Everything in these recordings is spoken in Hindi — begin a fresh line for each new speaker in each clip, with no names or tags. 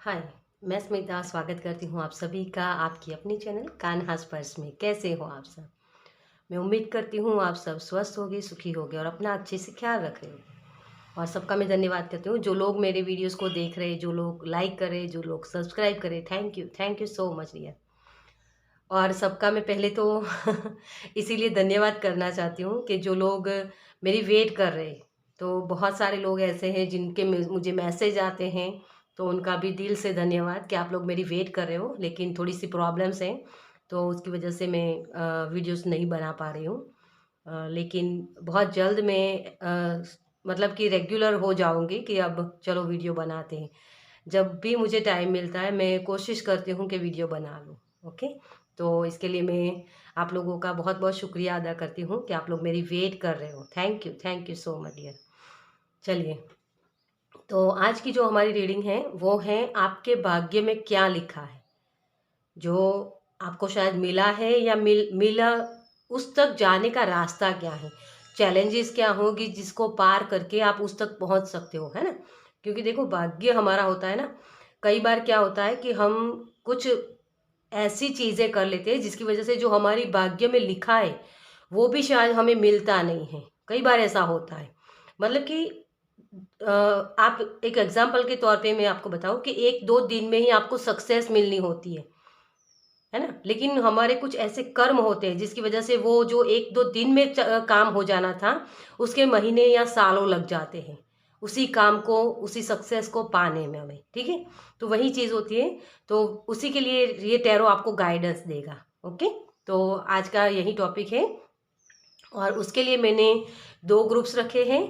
हाय, मैं स्मिता स्वागत करती हूँ आप सभी का आपकी अपनी चैनल कान्हा स्पर्श में। कैसे हो आप सब? मैं उम्मीद करती हूँ आप सब स्वस्थ होगे, सुखी होगे और अपना अच्छे से ख्याल रख रहे हो। और सबका मैं धन्यवाद करती हूँ जो लोग मेरे वीडियोस को देख रहे, जो लोग लाइक करे, जो लोग सब्सक्राइब करे। Thank you so much dear. और सबका मैं पहले तो इसीलिए धन्यवाद करना चाहती हूँ कि जो लोग मेरी वेट कर रहे, तो बहुत सारे लोग ऐसे हैं जिनके मुझे मैसेज आते हैं, तो उनका भी दिल से धन्यवाद कि आप लोग मेरी वेट कर रहे हो। लेकिन थोड़ी सी प्रॉब्लम्स हैं, तो उसकी वजह से मैं वीडियोस नहीं बना पा रही हूँ। लेकिन बहुत जल्द मैं मतलब कि रेगुलर हो जाऊँगी कि अब चलो वीडियो बनाते हैं। जब भी मुझे टाइम मिलता है मैं कोशिश करती हूँ कि वीडियो बना लूँ। ओके, तो इसके लिए मैं आप लोगों का बहुत बहुत शुक्रिया अदा करती हूँ कि आप लोग मेरी वेट कर रहे हो। Thank you so much dear. चलिए, तो आज की जो हमारी रीडिंग है वो है आपके भाग्य में क्या लिखा है। जो आपको शायद मिला है या मिला, उस तक जाने का रास्ता क्या है, चैलेंजेस क्या होगी जिसको पार करके आप उस तक पहुंच सकते हो, है ना। क्योंकि देखो, भाग्य हमारा होता है ना। कई बार क्या होता है कि हम कुछ ऐसी चीज़ें कर लेते हैं जिसकी वजह से जो हमारी भाग्य में लिखा है वो भी शायद हमें मिलता नहीं है। कई बार ऐसा होता है। मतलब कि आप एक एग्जाम्पल के तौर पे मैं आपको बताऊं कि एक दो दिन में ही आपको सक्सेस मिलनी होती है ना। लेकिन हमारे कुछ ऐसे कर्म होते हैं जिसकी वजह से वो जो एक दो दिन में काम हो जाना था, उसके महीने या सालों लग जाते हैं उसी काम को, उसी सक्सेस को पाने में हमें। ठीक है, तो वही चीज़ होती है। तो उसी के लिए ये टैरो आपको गाइडेंस देगा। ओके, तो आज का यही टॉपिक है और उसके लिए मैंने दो ग्रुप्स रखे हैं।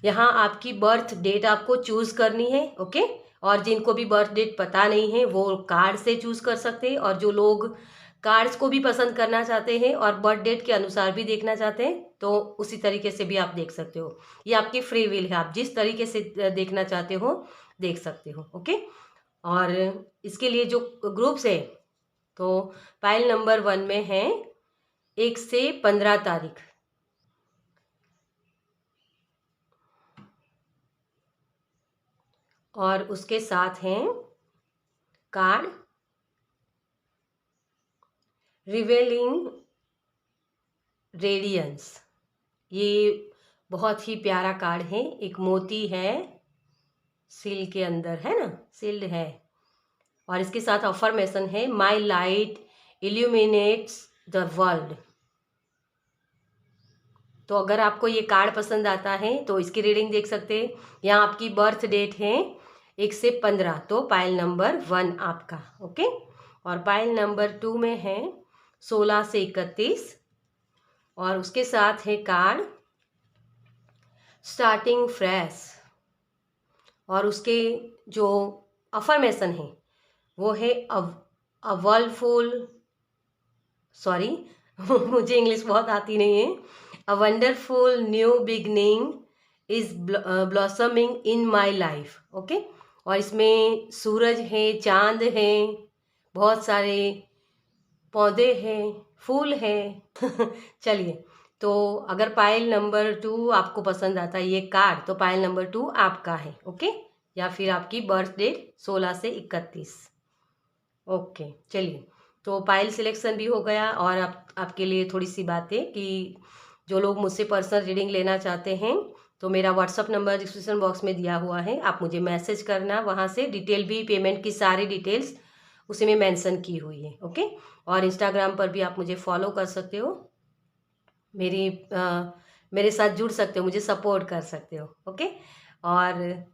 यहाँ आपकी बर्थ डेट आपको चूज़ करनी है। ओके, और जिनको भी बर्थ डेट पता नहीं है वो कार्ड से चूज़ कर सकते हैं, और जो लोग कार्ड्स को भी पसंद करना चाहते हैं और बर्थ डेट के अनुसार भी देखना चाहते हैं तो उसी तरीके से भी आप देख सकते हो। ये आपकी फ्री विल है, आप जिस तरीके से देखना चाहते हो देख सकते हो। ओके, और इसके लिए जो ग्रुप्स है, तो पाइल नंबर 1 में है 1 से 15 तारीख, और उसके साथ हैं कार्ड रिवेलिंग रेडियंस। ये बहुत ही प्यारा कार्ड है, एक मोती है सील के अंदर, है ना, सील्ड है। और इसके साथ अफर्मेशन है माई लाइट इल्यूमिनेट्स द वर्ल्ड। तो अगर आपको ये कार्ड पसंद आता है तो इसकी रीडिंग देख सकते हैं। यहाँ आपकी बर्थ डेट है 1 से 15, तो पाइल नंबर 1 आपका। ओके, और पाइल नंबर 2 में है 16 से 31, और उसके साथ है कार्ड स्टार्टिंग फ्रेश। और उसके जो अफर्मेशन है वो है अ वर्ल्डफुल, सॉरी मुझे इंग्लिश बहुत आती नहीं है। A wonderful new beginning is blossoming in my life. Okay, और इसमें सूरज है, चांद है, बहुत सारे पौधे हैं, फूल हैं। चलिए, तो अगर पाइल नंबर 2 आपको पसंद आता है ये कार्ड, तो पाइल नंबर 2 आपका है। ओके, या फिर आपकी बर्थ डेट 16 से 31। ओके, चलिए, तो पाइल सिलेक्शन भी हो गया। और आपके लिए थोड़ी सी बातें कि जो लोग मुझसे पर्सनल रीडिंग लेना चाहते हैं तो मेरा व्हाट्सअप नंबर डिस्क्रिप्शन बॉक्स में दिया हुआ है, आप मुझे मैसेज करना। वहाँ से डिटेल भी, पेमेंट की सारी डिटेल्स उसी में मेंशन की हुई है। ओके, और इंस्टाग्राम पर भी आप मुझे फॉलो कर सकते हो, मेरी मेरे साथ जुड़ सकते हो, मुझे सपोर्ट कर सकते हो। ओके, और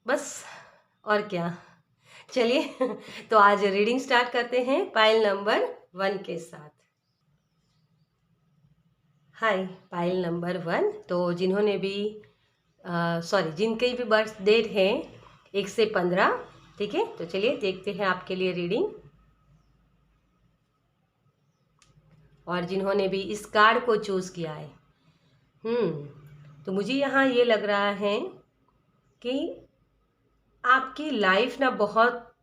बस, और क्या। चलिए तो आज रीडिंग स्टार्ट करते हैं पाइल नंबर 1 के साथ। हाय, पाइल नंबर 1, तो जिन्होंने भी सॉरी जिनकी भी बर्थ डेट है 1 से 15, ठीक है, तो चलिए देखते हैं आपके लिए रीडिंग। और जिन्होंने भी इस कार्ड को चूज़ किया है, तो मुझे यहाँ ये लग रहा है कि आपकी लाइफ ना बहुत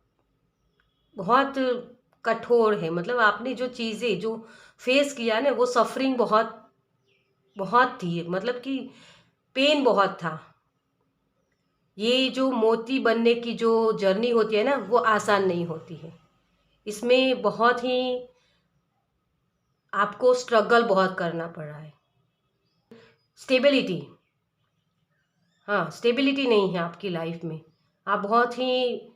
बहुत कठोर है। मतलब आपने जो चीज़ें जो फेस किया ना, वो सफरिंग बहुत बहुत थी, मतलब कि पेन बहुत था। ये जो मोती बनने की जो जर्नी होती है ना, वो आसान नहीं होती है। इसमें बहुत ही आपको स्ट्रगल बहुत करना पड़ रहा है। स्टेबिलिटी, हाँ, स्टेबिलिटी नहीं है आपकी लाइफ में। आप बहुत ही,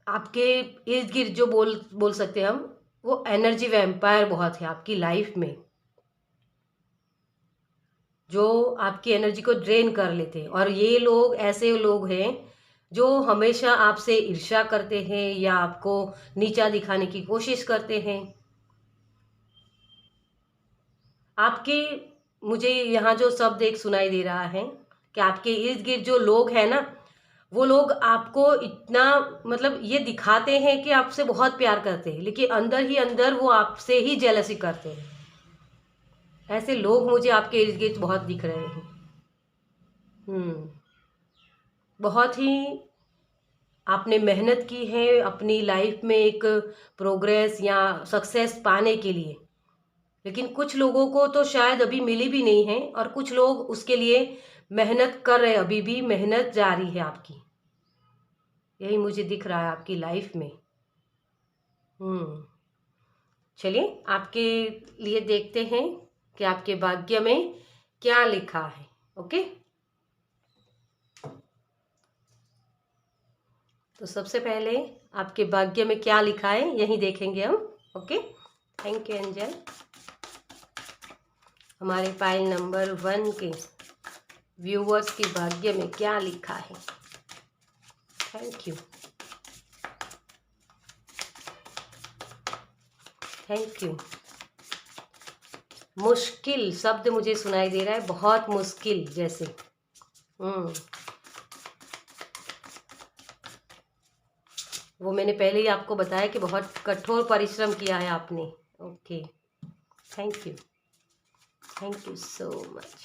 आपके इर्द गिर्द जो बोल सकते हैं हम, वो एनर्जी वैम्पायर बहुत है आपकी लाइफ में, जो आपकी एनर्जी को ड्रेन कर लेते हैं। और ये लोग ऐसे लोग हैं जो हमेशा आपसे ईर्ष्या करते हैं या आपको नीचा दिखाने की कोशिश करते हैं। आपके, मुझे यहाँ जो शब्द एक सुनाई दे रहा है कि आपके इर्द गिर्द जो लोग हैं ना, वो लोग आपको इतना, मतलब ये दिखाते हैं कि आपसे बहुत प्यार करते हैं, लेकिन अंदर ही अंदर वो आपसे ही जेलसी करते हैं। ऐसे लोग मुझे आपके इर्द गिर्द बहुत दिख रहे हैं। बहुत ही आपने मेहनत की है अपनी लाइफ में एक प्रोग्रेस या सक्सेस पाने के लिए, लेकिन कुछ लोगों को तो शायद अभी मिली भी नहीं है, और कुछ लोग उसके लिए मेहनत कर रहे हैं, अभी भी मेहनत जारी है आपकी। यही मुझे दिख रहा है आपकी लाइफ में। चलिए आपके लिए देखते हैं कि आपके भाग्य में क्या लिखा है। ओके, तो सबसे पहले आपके भाग्य में क्या लिखा है यही देखेंगे हम। Okay, thank you angel. हमारे फाइल नंबर 1 के व्यूअर्स के भाग्य में क्या लिखा है। Thank you, thank you. मुश्किल शब्द मुझे सुनाई दे रहा है, बहुत मुश्किल जैसे। वो मैंने पहले ही आपको बताया कि बहुत कठोर परिश्रम किया है आपने। Okay, thank you, thank you so much.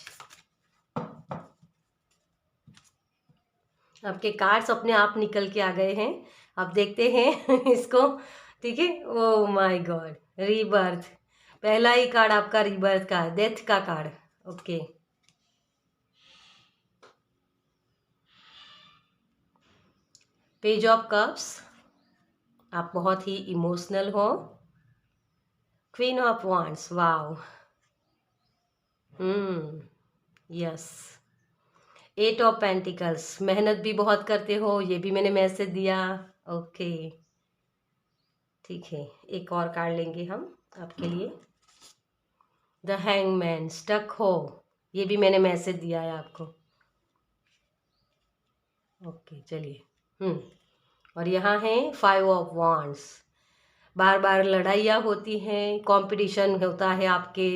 आपके कार्ड्स अपने आप निकल के आ गए हैं, आप देखते हैं इसको। ठीक है, ओ माय गॉड, रीबर्थ। पहला ही कार्ड आपका रीबर्थ का, डेथ का card. Okay, page of cups, आप बहुत ही इमोशनल हो। Queen of wands, wow, yes. 8 of pentacles, मेहनत भी बहुत करते हो, ये भी मैंने मैसेज दिया। ओके, ठीक है, एक और कार्ड लेंगे हम आपके लिए। द हैंगमैन, स्टक हो, ये भी मैंने मैसेज दिया है आपको। ओके, चलिए। और यहाँ है 5 ऑफ वांड्स, बार बार लड़ाइयाँ होती हैं, कंपटीशन होता है आपके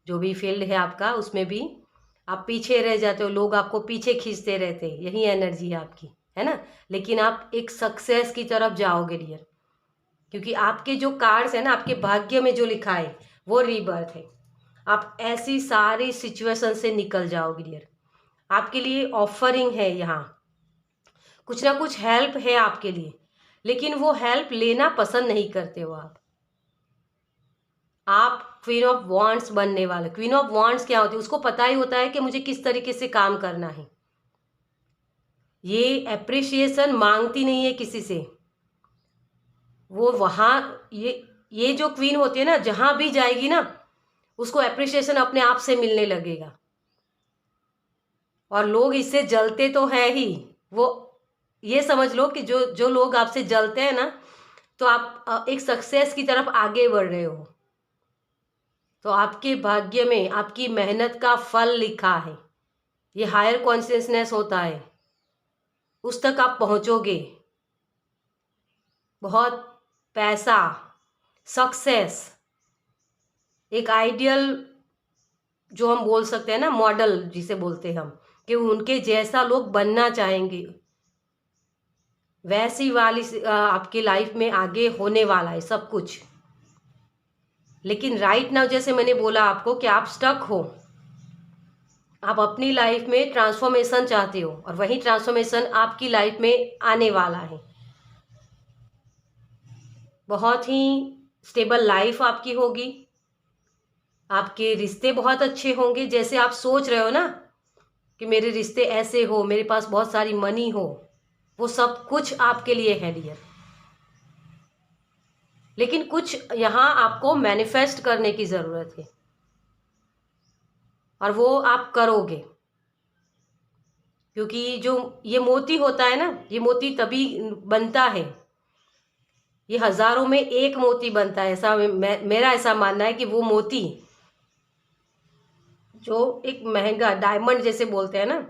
जो भी फील्ड है आपका, उसमें भी आप पीछे रह जाते हो, लोग आपको पीछे खींचते रहते हैं, यही एनर्जी है आपकी, है ना। लेकिन आप एक सक्सेस की तरफ जाओगे डियर, क्योंकि आपके जो कार्ड्स है ना, आपके भाग्य में जो लिखा है वो रीबर्थ है। आप ऐसी सारी सिचुएशन से निकल जाओगे डियर। आपके लिए ऑफरिंग है यहाँ, कुछ ना कुछ हेल्प है आपके लिए, लेकिन वो हेल्प लेना पसंद नहीं करते हो आप क्वीन ऑफ वॉन्ड्स बनने वाले। क्वीन ऑफ वॉन्ड्स क्या होती है, उसको पता ही होता है कि मुझे किस तरीके से काम करना है। ये अप्रिशिएशन मांगती नहीं है किसी से, वो वहाँ, ये जो क्वीन होती है ना, जहाँ भी जाएगी ना, उसको अप्रिशिएशन अपने आप से मिलने लगेगा। और लोग इससे जलते तो है ही, वो ये समझ लो कि जो जो लोग आपसे जलते हैं ना, तो आप एक सक्सेस की तरफ आगे बढ़ रहे हो। तो आपके भाग्य में आपकी मेहनत का फल लिखा है, ये हायर कॉन्शियसनेस होता है, उस तक आप पहुंचोगे। बहुत पैसा, सक्सेस, एक आइडियल जो हम बोल सकते हैं ना, मॉडल जिसे बोलते हैं हम, कि उनके जैसा लोग बनना चाहेंगे, वैसी वाली आपकी लाइफ में आगे होने वाला है सब कुछ। लेकिन राइट नाउ, जैसे मैंने बोला आपको कि आप स्टक हो, आप अपनी लाइफ में ट्रांसफॉर्मेशन चाहते हो, और वही ट्रांसफॉर्मेशन आपकी लाइफ में आने वाला है। बहुत ही स्टेबल लाइफ आपकी होगी, आपके रिश्ते बहुत अच्छे होंगे, जैसे आप सोच रहे हो ना, कि मेरे रिश्ते ऐसे हो, मेरे पास बहुत सारी मनी हो, वो सब कुछ आपके लिए है डियर। लेकिन कुछ यहाँ आपको मैनिफेस्ट करने की ज़रूरत है और वो आप करोगे, क्योंकि जो ये मोती होता है ना, ये मोती तभी बनता है, ये हजारों में एक मोती बनता है, ऐसा मेरा ऐसा मानना है कि वो मोती जो एक महंगा डायमंड जैसे बोलते हैं ना,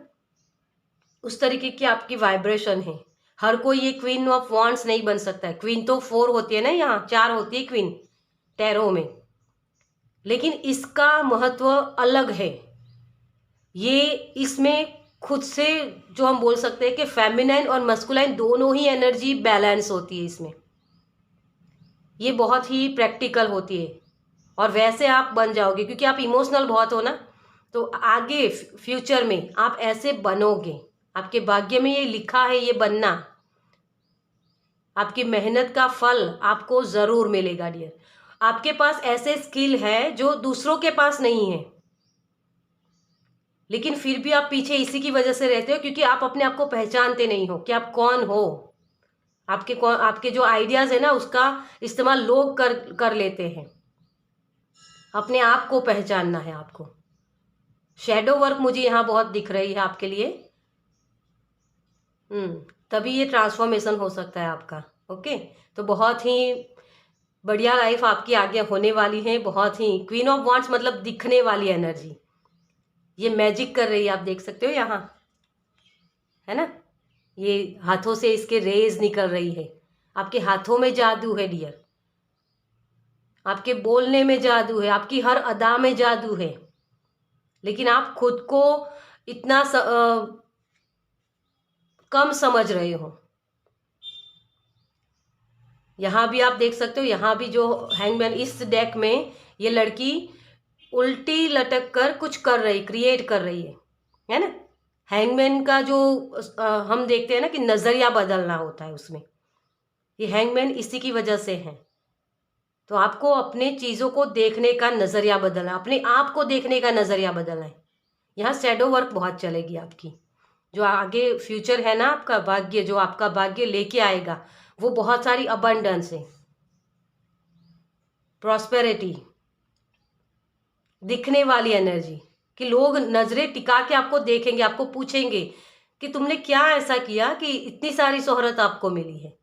उस तरीके की आपकी वाइब्रेशन है। हर कोई ये क्वीन ऑफ वॉन्ड्स नहीं बन सकता है। क्वीन तो 4 होती है ना, यहाँ 4 होती है क्वीन टैरो में, लेकिन इसका महत्व अलग है। ये इसमें खुद से जो हम बोल सकते हैं कि फेमिनाइन और मस्कुलाइन दोनों ही एनर्जी बैलेंस होती है इसमें। ये बहुत ही प्रैक्टिकल होती है और वैसे आप बन जाओगे, क्योंकि आप इमोशनल बहुत हो ना, तो आगे फ्यूचर में आप ऐसे बनोगे। आपके भाग्य में ये लिखा है, ये बनना। आपकी मेहनत का फल आपको ज़रूर मिलेगा डियर। आपके पास ऐसे स्किल है जो दूसरों के पास नहीं है, लेकिन फिर भी आप पीछे इसी की वजह से रहते हो, क्योंकि आप अपने आप को पहचानते नहीं हो कि आप कौन हो। आपके जो आइडियाज़ है ना, उसका इस्तेमाल लोग कर लेते हैं। अपने आप को पहचानना है आपको। शैडो वर्क मुझे यहाँ बहुत दिख रही है आपके लिए। तभी ये ट्रांसफॉर्मेशन हो सकता है आपका। ओके, तो बहुत ही बढ़िया लाइफ आपकी आगे होने वाली है। बहुत ही क्वीन ऑफ वॉन्ड्स मतलब दिखने वाली एनर्जी, ये मैजिक कर रही है, आप देख सकते हो यहाँ, है ना। ये हाथों से इसके रेज निकल रही है। आपके हाथों में जादू है डियर, आपके बोलने में जादू है, आपकी हर अदा में जादू है, लेकिन आप खुद को इतना कम समझ रहे हो। यहाँ भी आप देख सकते हो, यहाँ भी जो हैंगमैन, इस डेक में ये लड़की उल्टी लटक कर कुछ कर रही, क्रिएट कर रही है ना। हैंगमैन का जो हम देखते हैं ना कि नज़रिया बदलना होता है उसमें, ये हैंगमैन इसी की वजह से है। तो आपको अपने चीज़ों को देखने का नज़रिया बदलना, अपने आप को देखने का नज़रिया बदलना है। यहाँ शैडो वर्क बहुत चलेगी आपकी। जो आगे फ्यूचर है ना, आपका भाग्य, जो आपका भाग्य लेके आएगा, वो बहुत सारी अबंडेंस है, प्रॉस्पेरिटी, दिखने वाली एनर्जी, कि लोग नज़रें टिका के आपको देखेंगे, आपको पूछेंगे कि तुमने क्या ऐसा किया कि इतनी सारी शोहरत आपको मिली है।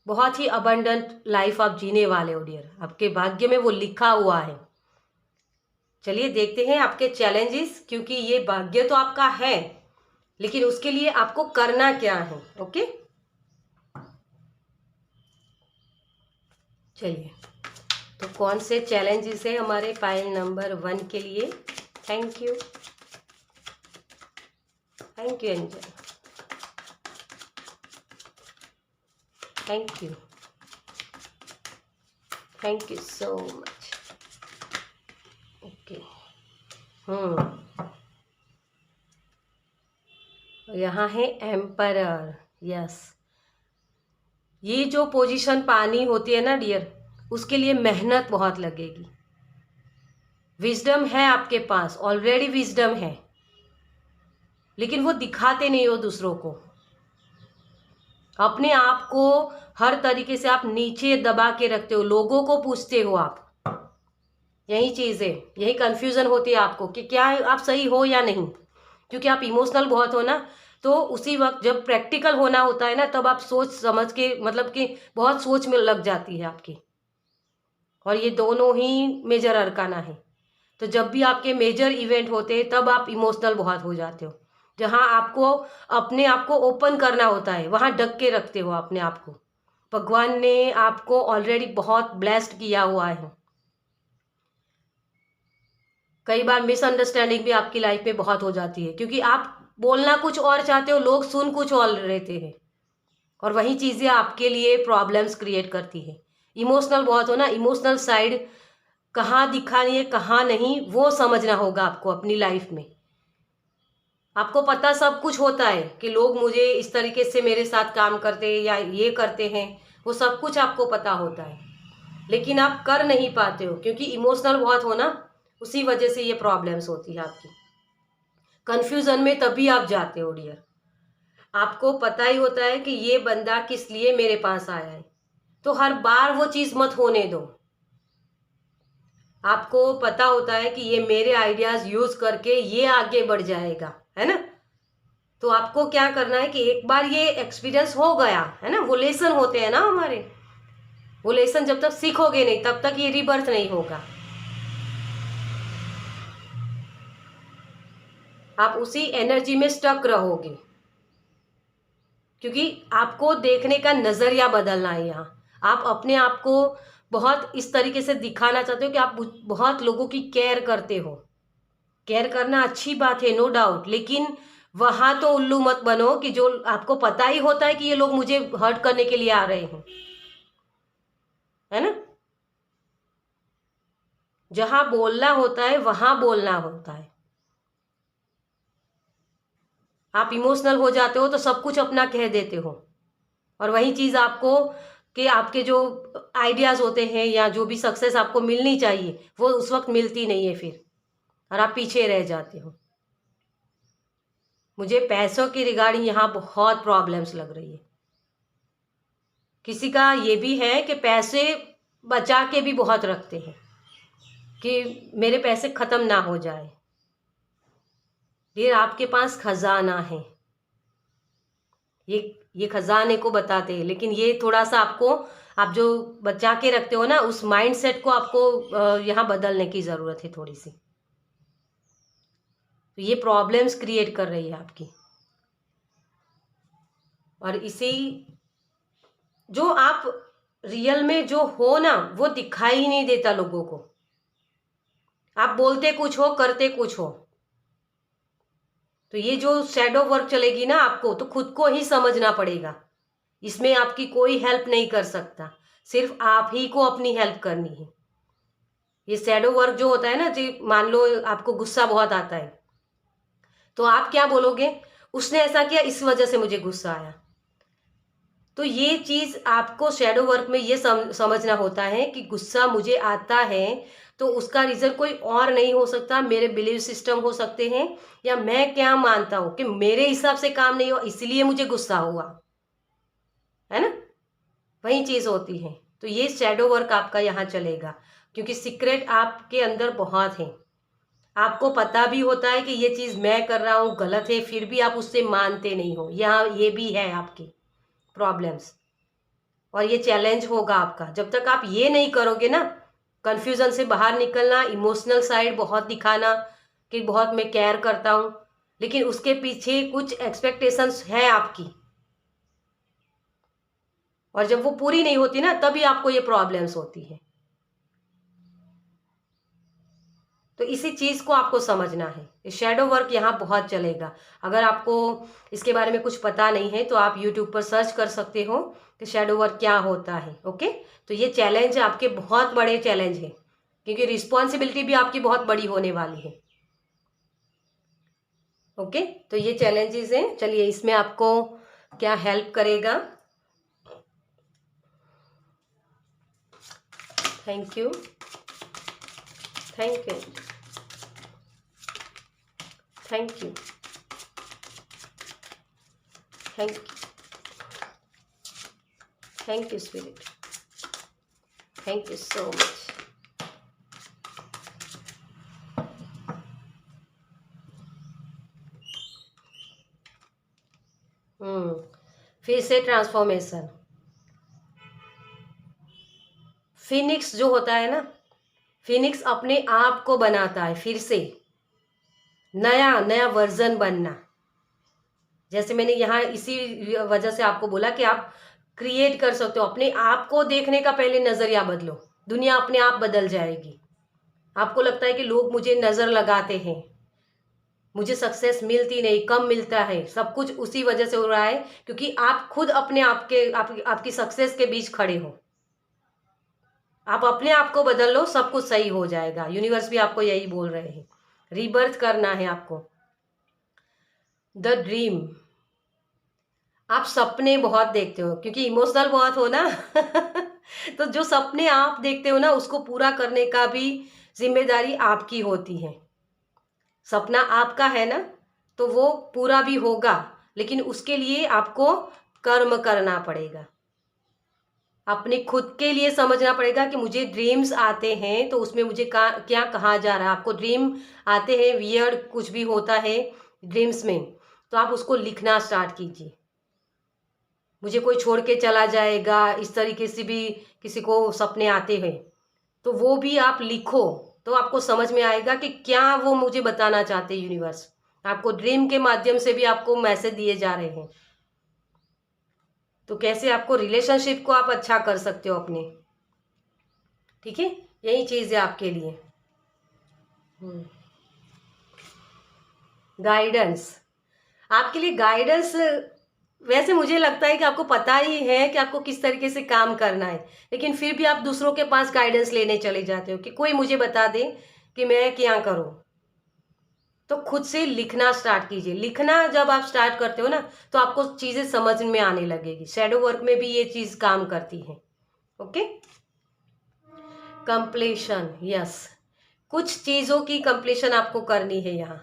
बहुत ही अबंडेंट लाइफ आप जीने वाले हो डियर, आपके भाग्य में वो लिखा हुआ है। चलिए देखते हैं आपके चैलेंजेस, क्योंकि ये भाग्य तो आपका है, लेकिन उसके लिए आपको करना क्या है। ओके, चलिए, तो कौन से चैलेंजेस है हमारे पाइल नंबर 1 के लिए। Thank you, thank you angel, thank you, thank you so much. Okay, यहाँ है एम्परर। यस, ये जो पोजीशन पानी होती है ना डियर, उसके लिए मेहनत बहुत लगेगी। विजडम है आपके पास, ऑलरेडी विजडम है, लेकिन वो दिखाते नहीं हो दूसरों को। अपने आप को हर तरीके से आप नीचे दबा के रखते हो, लोगों को पूछते हो आप। यही चीज़ है, यही कन्फ्यूज़न होती है आपको कि क्या आप सही हो या नहीं, क्योंकि आप इमोशनल बहुत हो ना। तो उसी वक्त जब प्रैक्टिकल होना होता है ना, तब आप सोच समझ के, मतलब कि बहुत सोच में लग जाती है आपकी। और ये दोनों ही मेजर अरकाना है। तो जब भी आपके मेजर इवेंट होते हैं, तब आप इमोशनल बहुत हो जाते हो। जहाँ आपको अपने आप को ओपन करना होता है, वहाँ ढक के रखते हो अपने आप को। भगवान ने आपको ऑलरेडी बहुत ब्लेस्ड किया हुआ है। कई बार मिसअंडरस्टैंडिंग भी आपकी लाइफ में बहुत हो जाती है, क्योंकि आप बोलना कुछ और चाहते हो, लोग सुन कुछ और रहते हैं, और वही चीज़ें आपके लिए प्रॉब्लम्स क्रिएट करती है। इमोशनल बहुत हो ना, इमोशनल साइड कहाँ दिखानी है कहाँ नहीं, वो समझना होगा आपको अपनी लाइफ में। आपको पता सब कुछ होता है कि लोग मुझे इस तरीके से मेरे साथ काम करते हैं या ये करते हैं, वो सब कुछ आपको पता होता है, लेकिन आप कर नहीं पाते हो, क्योंकि इमोशनल बहुत हो ना, उसी वजह से ये प्रॉब्लम्स होती है आपकी। कंफ्यूजन में तभी आप जाते हो डियर। आपको पता ही होता है कि ये बंदा किस लिए मेरे पास आया है, तो हर बार वो चीज मत होने दो। आपको पता होता है कि ये मेरे आइडियाज यूज करके ये आगे बढ़ जाएगा, है ना। तो आपको क्या करना है कि एक बार ये एक्सपीरियंस हो गया है ना, वो लेसन होते हैं ना हमारे, वो लेसन जब तक सीखोगे नहीं तब तक ये रीबर्थ नहीं होगा। आप उसी एनर्जी में स्टक रहोगे, क्योंकि आपको देखने का नजरिया बदलना है। यहाँ आप अपने आप को बहुत इस तरीके से दिखाना चाहते हो कि आप बहुत लोगों की केयर करते हो। केयर करना अच्छी बात है, नो डाउट, लेकिन वहां तो उल्लू मत बनो कि जो आपको पता ही होता है कि ये लोग मुझे हर्ट करने के लिए आ रहे हैं, है ना। जहां बोलना होता है वहां बोलना होता है। आप इमोशनल हो जाते हो तो सब कुछ अपना कह देते हो, और वही चीज आपको कि आपके जो आइडियाज होते हैं या जो भी सक्सेस आपको मिलनी चाहिए वो उस वक्त मिलती नहीं है फिर, और आप पीछे रह जाते हो। मुझे पैसों की रिगार्डिंग यहाँ बहुत प्रॉब्लम्स लग रही है। किसी का ये भी है कि पैसे बचा के भी बहुत रखते हैं कि मेरे पैसे खत्म ना हो जाए। ये आपके पास खजाना है, ये खजाने को बताते हैं, लेकिन ये थोड़ा सा आपको, आप जो बचा के रखते हो ना, उस माइंडसेट को आपको यहाँ बदलने की ज़रूरत है थोड़ी सी। तो ये प्रॉब्लम्स क्रिएट कर रही है आपकी, और इसी जो आप रियल में जो हो ना वो दिखाई ही नहीं देता लोगों को। आप बोलते कुछ हो करते कुछ हो। तो ये जो शैडो वर्क चलेगी ना आपको, तो खुद को ही समझना पड़ेगा। इसमें आपकी कोई हेल्प नहीं कर सकता, सिर्फ आप ही को अपनी हेल्प करनी है। ये शैडो वर्क जो होता है ना जी, मान लो आपको गुस्सा बहुत आता है, तो आप क्या बोलोगे, उसने ऐसा किया इस वजह से मुझे गुस्सा आया। तो ये चीज आपको शैडो वर्क में ये समझना होता है कि गुस्सा मुझे आता है तो उसका रीजन कोई और नहीं हो सकता, मेरे बिलीव सिस्टम हो सकते हैं, या मैं क्या मानता हूं कि मेरे हिसाब से काम नहीं हुआ इसलिए मुझे गुस्सा हुआ, है ना। वही चीज होती है। तो ये शैडो वर्क आपका यहाँ चलेगा, क्योंकि सीक्रेट आपके अंदर बहुत है। आपको पता भी होता है कि ये चीज मैं कर रहा हूँ गलत है, फिर भी आप उससे मानते नहीं हो। यहाँ ये भी है आपकी प्रॉब्लम्स, और ये चैलेंज होगा आपका जब तक आप ये नहीं करोगे ना। कंफ्यूजन से बाहर निकलना, इमोशनल साइड बहुत दिखाना कि बहुत मैं केयर करता हूँ, लेकिन उसके पीछे कुछ एक्सपेक्टेशंस है आपकी, और जब वो पूरी नहीं होती ना तभी आपको ये प्रॉब्लम्स होती है। तो इसी चीज को आपको समझना है। शैडो वर्क यहाँ बहुत चलेगा। अगर आपको इसके बारे में कुछ पता नहीं है तो आप यूट्यूब पर सर्च कर सकते हो कि शैडो वर्क क्या होता है। ओके, तो ये चैलेंज आपके बहुत बड़े चैलेंज है, क्योंकि रिस्पॉन्सिबिलिटी भी आपकी बहुत बड़ी होने वाली है। ओके, तो ये चैलेंजेस हैं। चलिए, इसमें आपको क्या हेल्प करेगा। Thank you, thank you, thank you, thank you, thank you spirit, thank you so much. फिर से ट्रांसफॉर्मेशन। फिनिक्स जो होता है ना, फिनिक्स अपने आप को बनाता है, फिर से नया नया वर्जन बनना। जैसे मैंने यहाँ इसी वजह से आपको बोला कि आप क्रिएट कर सकते हो। अपने आप को देखने का पहले नजरिया बदलो, दुनिया अपने आप बदल जाएगी। आपको लगता है कि लोग मुझे नजर लगाते हैं, मुझे सक्सेस मिलती नहीं, कम मिलता है, सब कुछ उसी वजह से हो रहा है क्योंकि आप खुद अपने आपकी सक्सेस के बीच खड़े हो। आप अपने आप को बदल लो, सब कुछ सही हो जाएगा। यूनिवर्स भी आपको यही बोल रहे हैं, रीबर्थ करना है आपको। द ड्रीम, आप सपने बहुत देखते हो क्योंकि इमोशनल बहुत हो ना तो जो सपने आप देखते हो ना उसको पूरा करने का भी जिम्मेदारी आपकी होती है। सपना आपका है ना, तो वो पूरा भी होगा, लेकिन उसके लिए आपको कर्म करना पड़ेगा। अपने खुद के लिए समझना पड़ेगा कि मुझे ड्रीम्स आते हैं तो उसमें मुझे क्या कहा जा रहा है। आपको ड्रीम आते हैं, वियर्ड कुछ भी होता है ड्रीम्स में, तो आप उसको लिखना स्टार्ट कीजिए। मुझे कोई छोड़ के चला जाएगा, इस तरीके से भी किसी को सपने आते हैं, तो वो भी आप लिखो, तो आपको समझ में आएगा कि क्या वो मुझे बताना चाहते हैं यूनिवर्स। आपको ड्रीम के माध्यम से भी आपको मैसेज दिए जा रहे हैं। तो कैसे आपको रिलेशनशिप को आप अच्छा कर सकते हो अपने, ठीक है, यही चीज़ है आपके लिए। गाइडेंस, आपके लिए गाइडेंस, वैसे मुझे लगता है कि आपको पता ही है कि आपको किस तरीके से काम करना है, लेकिन फिर भी आप दूसरों के पास गाइडेंस लेने चले जाते हो कि कोई मुझे बता दे कि मैं क्या करूं। तो खुद से लिखना स्टार्ट कीजिए। लिखना जब आप स्टार्ट करते हो ना, तो आपको चीज़ें समझ में आने लगेगी। शैडो वर्क में भी ये चीज़ काम करती है। ओके, कंप्लीशन, यस, कुछ चीज़ों की कंप्लीशन आपको करनी है यहाँ,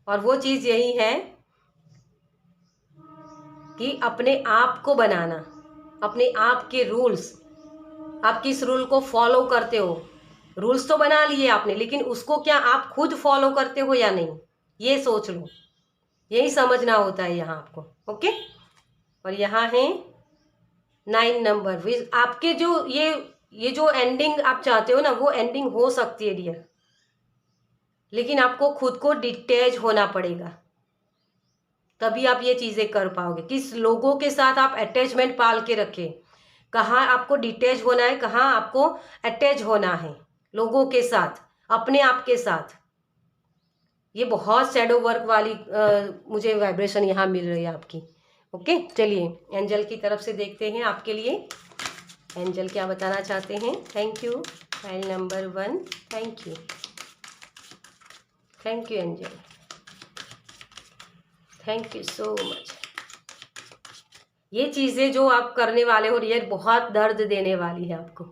और वो चीज़ यही है कि अपने आप को बनाना, अपने आप के रूल्स। आप किस रूल को फॉलो करते हो? रूल्स तो बना लिए आपने, लेकिन उसको क्या आप खुद फॉलो करते हो या नहीं, ये सोच लो। यही समझना होता है यहाँ आपको। ओके, और यहाँ है 9 नंबर। आपके जो ये जो एंडिंग आप चाहते हो ना, वो एंडिंग हो सकती है डियर, लेकिन आपको खुद को डिटैच होना पड़ेगा, तभी आप ये चीज़ें कर पाओगे। किस लोगों के साथ आप अटैचमेंट पाल के रखें, कहाँ आपको डिटैच होना है, कहाँ आपको अटैच होना है, लोगों के साथ, अपने आप के साथ। ये बहुत शैडो वर्क वाली मुझे वाइब्रेशन यहाँ मिल रही है आपकी। ओके, चलिए एंजल की तरफ से देखते हैं आपके लिए एंजल क्या बताना चाहते हैं। Thank you file number 1, thank you, thank you angel, thank you so much. ये चीज़ें जो आप करने वाले हो ये बहुत दर्द देने वाली है आपको।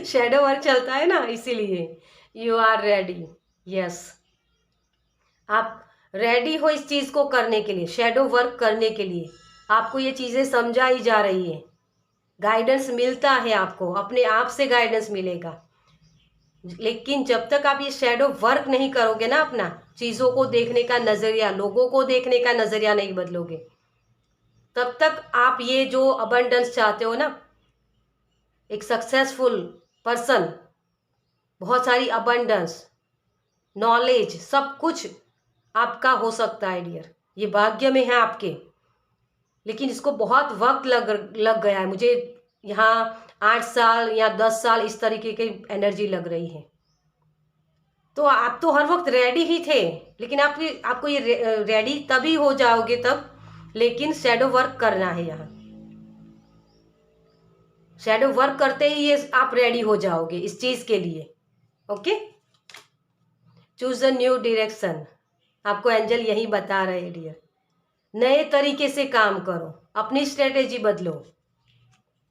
शैडो वर्क चलता है ना, इसीलिए। यू आर रेडी, यस, आप रेडी हो इस चीज़ को करने के लिए, शैडो वर्क करने के लिए। आपको ये चीज़ें समझाई जा रही है, गाइडेंस मिलता है आपको, अपने आप से गाइडेंस मिलेगा। लेकिन जब तक आप ये शैडो वर्क नहीं करोगे ना, अपना चीज़ों को देखने का नज़रिया, लोगों को देखने का नज़रिया नहीं बदलोगे, तब तक आप ये जो अबंडेंस चाहते हो ना, एक सक्सेसफुल पर्सन, बहुत सारी अबंडेंस, नॉलेज, सब कुछ आपका हो सकता है डियर, ये भाग्य में है आपके। लेकिन इसको बहुत वक्त लग गया है मुझे, यहाँ 8 साल या 10 साल इस तरीके की एनर्जी लग रही है। तो आप तो हर वक्त रेडी ही थे, लेकिन आपको ये रेडी तभी हो जाओगे तब, लेकिन शैडो वर्क करना है यहाँ। शैडो वर्क करते ही ये आप रेडी हो जाओगे इस चीज़ के लिए। Okay, choose a new direction, आपको एंजल यही बता रहे हैं डियर। नए तरीके से काम करो, अपनी स्ट्रेटेजी बदलो,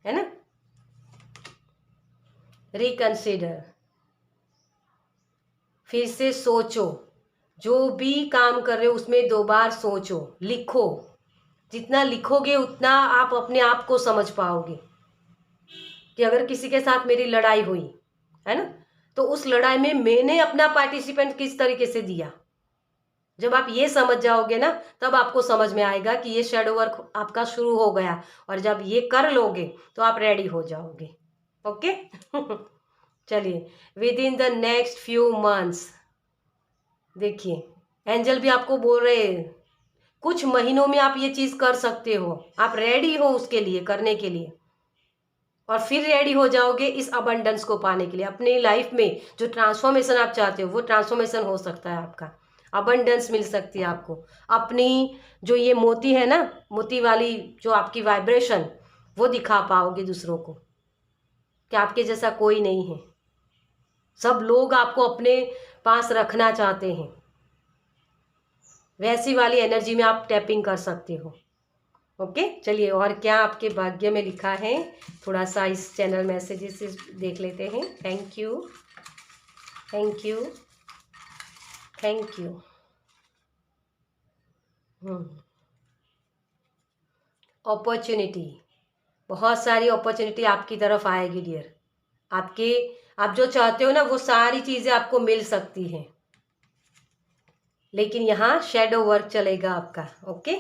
है ना। रिकंसिडर, फिर से सोचो, जो भी काम कर रहे हो उसमें 2 बार सोचो, लिखो। जितना लिखोगे उतना आप अपने आप को समझ पाओगे कि अगर किसी के साथ मेरी लड़ाई हुई है ना, तो उस लड़ाई में मैंने अपना पार्टिसिपेंट किस तरीके से दिया। जब आप ये समझ जाओगे ना, तब आपको समझ में आएगा कि ये शैडो वर्क आपका शुरू हो गया, और जब ये कर लोगे तो आप रेडी हो जाओगे। ओके। चलिए, with in the next few months, देखिए एंजल भी आपको बोल रहे हैं कुछ महीनों में आप ये चीज़ कर सकते हो, आप रेडी हो उसके लिए, करने के लिए, और फिर रेडी हो जाओगे इस अबंडेंस को पाने के लिए। अपनी लाइफ में जो ट्रांसफॉर्मेशन आप चाहते हो वो ट्रांसफॉर्मेशन हो सकता है आपका, अबंडेंस मिल सकती है आपको। अपनी जो ये मोती है ना, मोती वाली जो आपकी वाइब्रेशन, वो दिखा पाओगे दूसरों को कि आपके जैसा कोई नहीं है। सब लोग आपको अपने पास रखना चाहते हैं, वैसी वाली एनर्जी में आप टैपिंग कर सकते हो। ओके, चलिए और क्या आपके भाग्य में लिखा है, थोड़ा सा इस चैनल मैसेजेस से देख लेते हैं। Thank you, thank you, thank you. Opportunity, बहुत सारी अपॉर्चुनिटी आपकी तरफ आएगी डियर। आप जो चाहते हो ना वो सारी चीज़ें आपको मिल सकती हैं, लेकिन यहाँ शैडो वर्क चलेगा आपका। Okay,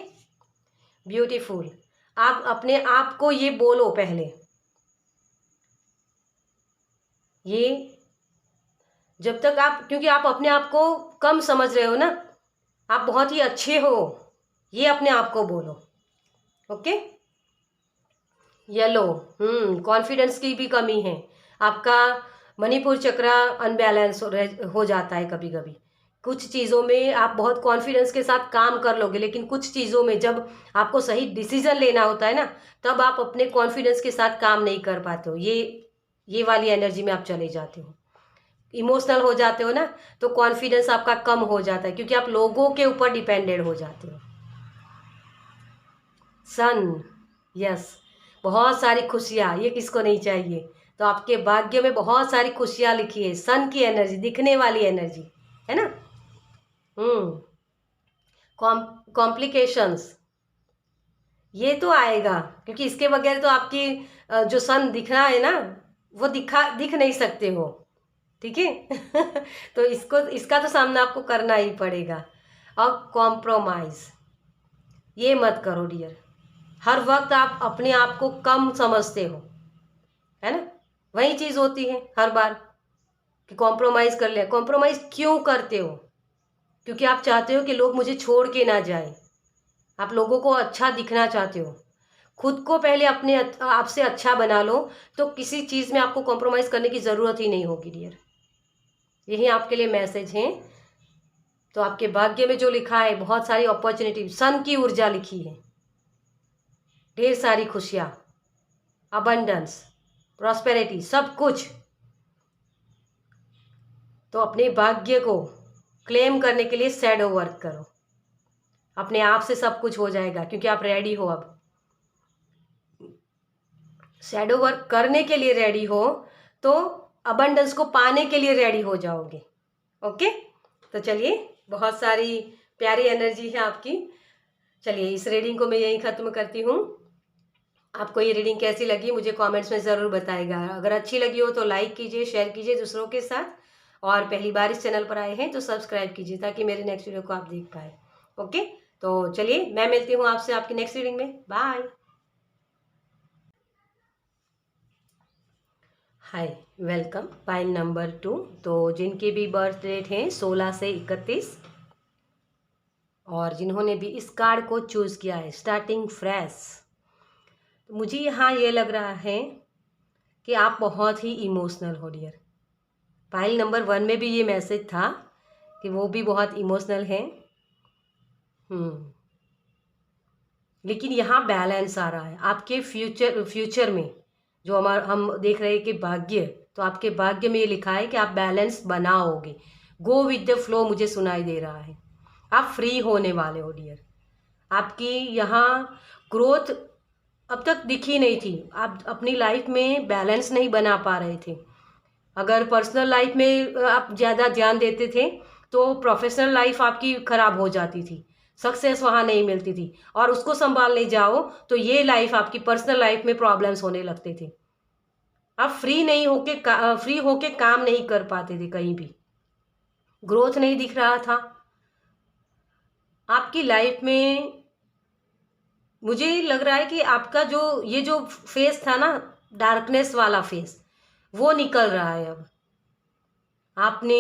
beautiful. आप अपने आप को ये बोलो पहले, ये जब तक आप, क्योंकि आप अपने आप को कम समझ रहे हो ना, आप बहुत ही अच्छे हो, ये अपने आप को बोलो। ओके, येलो, कॉन्फिडेंस की भी कमी है आपका। मणिपुर चक्रा अनबैलेंस हो जाता है कभी कभी। कुछ चीज़ों में आप बहुत कॉन्फिडेंस के साथ काम कर लोगे, लेकिन कुछ चीज़ों में जब आपको सही डिसीजन लेना होता है ना, तब आप अपने कॉन्फिडेंस के साथ काम नहीं कर पाते हो। ये वाली एनर्जी में आप चले जाते हो, इमोशनल हो जाते हो ना, तो कॉन्फिडेंस आपका कम हो जाता है, क्योंकि आप लोगों के ऊपर डिपेंडेंट हो जाते हो। सन, यस, बहुत सारी खुशियाँ, ये किसको नहीं चाहिए। तो आपके भाग्य में बहुत सारी खुशियाँ लिखी है, सन की एनर्जी, दिखने वाली एनर्जी है ना। कॉम्प्लिकेशंस, ये तो आएगा, क्योंकि इसके बगैर तो आपकी जो सन दिखना है ना, वो दिख नहीं सकते हो। ठीक है तो इसका तो सामना आपको करना ही पड़ेगा। और कॉम्प्रोमाइज़ ये मत करो डियर। हर वक्त आप अपने आप को कम समझते हो, है ना। वही चीज़ होती है हर बार कि कॉम्प्रोमाइज़ कर लिया। कॉम्प्रोमाइज़ क्यों करते हो? क्योंकि आप चाहते हो कि लोग मुझे छोड़ के ना जाए। आप लोगों को अच्छा दिखना चाहते हो। खुद को पहले अपने आप से अच्छा बना लो, तो किसी चीज़ में आपको कॉम्प्रोमाइज़ करने की ज़रूरत ही नहीं होगी डियर। यही आपके लिए मैसेज है। तो आपके भाग्य में जो लिखा है, बहुत सारी अपॉर्चुनिटी, सन की ऊर्जा लिखी है, ढेर सारी खुशियाँ, अबंडेंस, प्रॉस्पेरिटी, सब कुछ। तो अपने भाग्य को क्लेम करने के लिए शैडो वर्क करो। अपने आप से सब कुछ हो जाएगा, क्योंकि आप रेडी हो। अब शैडो वर्क करने के लिए रेडी हो, तो अबंडेंस को पाने के लिए रेडी हो जाओगे। ओके, तो चलिए, बहुत सारी प्यारी एनर्जी है आपकी। चलिए, इस रीडिंग को मैं यहीं ख़त्म करती हूँ। आपको ये रीडिंग कैसी लगी मुझे कमेंट्स में ज़रूर बताइएगा। अगर अच्छी लगी हो तो लाइक कीजिए, शेयर कीजिए दूसरों के साथ, और पहली बार इस चैनल पर आए हैं तो सब्सक्राइब कीजिए, ताकि मेरे नेक्स्ट वीडियो को आप देख पाए। ओके, तो चलिए, मैं मिलती हूँ आपसे आपकी नेक्स्ट रीडिंग में। बाय। हाय, वेलकम। Pile number 2। तो जिनके भी बर्थ डेट हैं 16 से 31, और जिन्होंने भी इस कार्ड को चूज़ किया है, स्टार्टिंग फ्रेश, तो मुझे यहाँ ये लग रहा है कि आप बहुत ही इमोशनल हो डियर। पाइल नंबर 1 में भी ये मैसेज था कि वो भी बहुत इमोशनल हैं। लेकिन यहाँ बैलेंस आ रहा है आपके फ्यूचर में। जो हम देख रहे हैं कि भाग्य, तो आपके भाग्य में ये लिखा है कि आप बैलेंस बनाओगे। गो विद द फ्लो मुझे सुनाई दे रहा है। आप फ्री होने वाले हो डियर। आपकी यहाँ ग्रोथ अब तक दिखी नहीं थी। आप अपनी लाइफ में बैलेंस नहीं बना पा रहे थे। अगर पर्सनल लाइफ में आप ज़्यादा ध्यान देते थे, तो प्रोफेशनल लाइफ आपकी ख़राब हो जाती थी, सक्सेस वहाँ नहीं मिलती थी, और उसको संभालने जाओ तो ये लाइफ आपकी पर्सनल लाइफ में प्रॉब्लम्स होने लगते थे। आप फ्री होके काम नहीं कर पाते थे, कहीं भी ग्रोथ नहीं दिख रहा था आपकी लाइफ में। मुझे लग रहा है कि आपका जो फेस था ना, डार्कनेस वाला फेस, वो निकल रहा है अब। आपने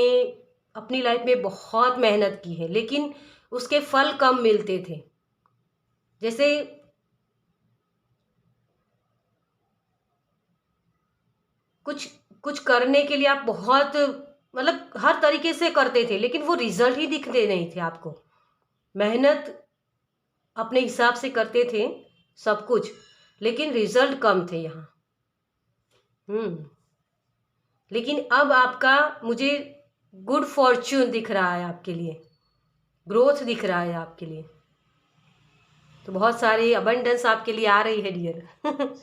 अपनी लाइफ में बहुत मेहनत की है, लेकिन उसके फल कम मिलते थे। जैसे कुछ कुछ करने के लिए आप बहुत, मतलब हर तरीके से करते थे, लेकिन वो रिजल्ट ही दिखते नहीं थे आपको। मेहनत अपने हिसाब से करते थे सब कुछ, लेकिन रिजल्ट कम थे यहाँ। लेकिन अब आपका मुझे गुड फॉर्च्यून दिख रहा है आपके लिए, ग्रोथ दिख रहा है आपके लिए। तो बहुत सारी अबंडेंस आपके लिए आ रही है डियर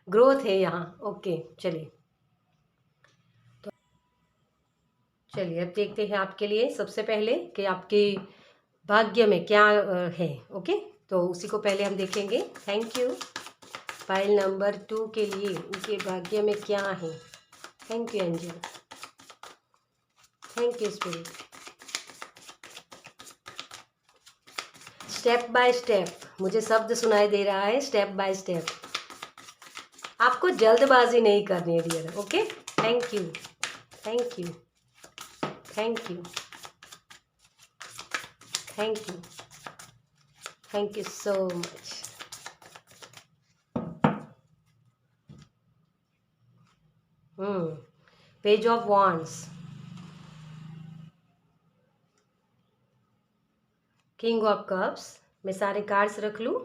ग्रोथ है यहाँ। ओके, चलिए अब देखते हैं आपके लिए सबसे पहले कि आपकी भाग्य में क्या है। ओके, तो उसी को पहले हम देखेंगे। थैंक यू फाइल नंबर 2 के लिए, उनके भाग्य में क्या है। Thank you angel, thank you spirit. Step by step मुझे शब्द सुनाई दे रहा है, स्टेप बाय स्टेप। आपको जल्दबाजी नहीं करनी है dear. Okay, thank you, thank you, thank you, thank you, thank you so much. Page of wands, king of cups. मैं सारे कार्ड्स रख लूँ।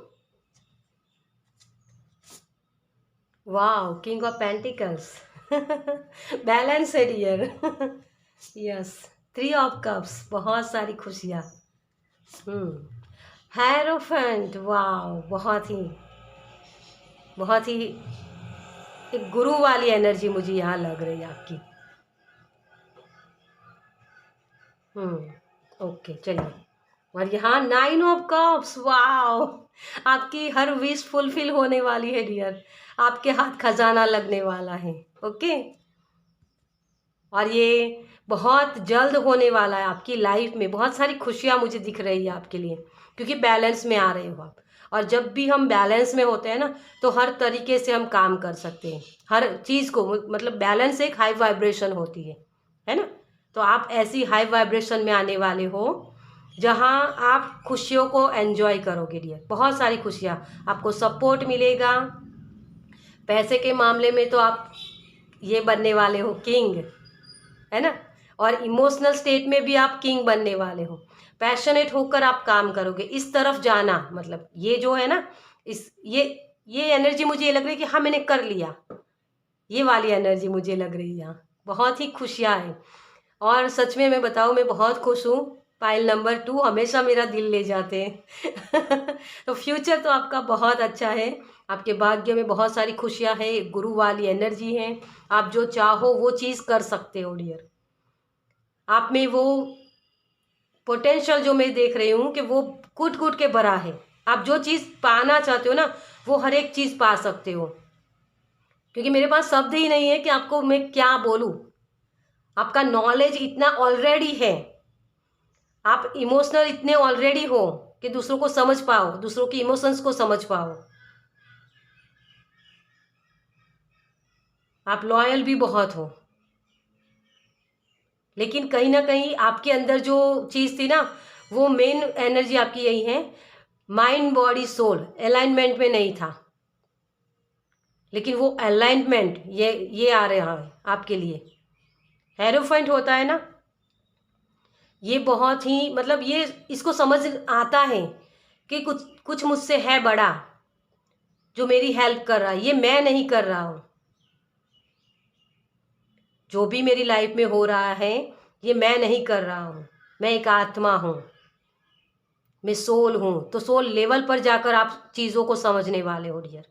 Wow, king of pentacles. Balance है डियर। यस, 3 ऑफ कप्स, बहुत सारी खुशियाँ। हेरोफेंट, वाओ, बहुत ही एक गुरु वाली एनर्जी मुझे यहाँ लग रही है आपकी। ओके, चलिए। और यहाँ 9 ऑफ कप्स, वाओ, आपकी हर विश फुलफिल होने वाली है डियर। आपके हाथ खजाना लगने वाला है। ओके, और ये बहुत जल्द होने वाला है आपकी लाइफ में। बहुत सारी खुशियाँ मुझे दिख रही है आपके लिए, क्योंकि बैलेंस में आ रहे हो आप। और जब भी हम बैलेंस में होते हैं ना, तो हर तरीके से हम काम कर सकते हैं, हर चीज़ को। मतलब बैलेंस एक हाई वाइब्रेशन होती है ना। तो आप ऐसी हाई वाइब्रेशन में आने वाले हो जहाँ आप खुशियों को एंजॉय करोगे डियर। बहुत सारी खुशियाँ, आपको सपोर्ट मिलेगा। पैसे के मामले में तो आप ये बनने वाले हो किंग, है ना। और इमोशनल स्टेट में भी आप किंग बनने वाले हो। पैशनेट होकर आप काम करोगे, इस तरफ जाना। मतलब ये जो है ना, इस ये एनर्जी मुझे ये लग रही है कि हाँ मैंने कर लिया, ये वाली एनर्जी मुझे लग रही है यहाँ। बहुत ही खुशियाँ हैं। और सच में मैं बताऊँ, मैं बहुत खुश हूँ। पाइल नंबर 2 हमेशा मेरा दिल ले जाते हैं। तो फ्यूचर तो आपका बहुत अच्छा है। आपके भाग्य में बहुत सारी खुशियाँ हैं, गुरु वाली एनर्जी है। आप जो चाहो वो चीज़ कर सकते हो डियर। आप में वो पोटेंशियल जो मैं देख रही हूँ कि वो कूट कूट के भरा है। आप जो चीज़ पाना चाहते हो ना, वो हर एक चीज़ पा सकते हो। क्योंकि मेरे पास शब्द ही नहीं है कि आपको मैं क्या बोलूँ। आपका नॉलेज इतना ऑलरेडी है, आप इमोशनल इतने ऑलरेडी हो कि दूसरों को समझ पाओ, दूसरों की इमोशंस को समझ पाओ। आप लॉयल भी बहुत हो। लेकिन कहीं ना कहीं आपके अंदर जो चीज़ थी ना, वो मेन एनर्जी आपकी यही है, माइंड बॉडी सोल अलाइनमेंट में नहीं था। लेकिन वो अलाइनमेंट ये आ रहा है आपके लिए। हेरोफेंट होता है ना, ये बहुत ही मतलब ये इसको समझ आता है कि कुछ कुछ मुझसे है बड़ा जो मेरी हेल्प कर रहा है, ये मैं नहीं कर रहा हूँ। जो भी मेरी लाइफ में हो रहा है ये मैं नहीं कर रहा हूँ। मैं एक आत्मा हूँ, मैं सोल हूँ। तो सोल लेवल पर जाकर आप चीज़ों को समझने वाले हो डियर।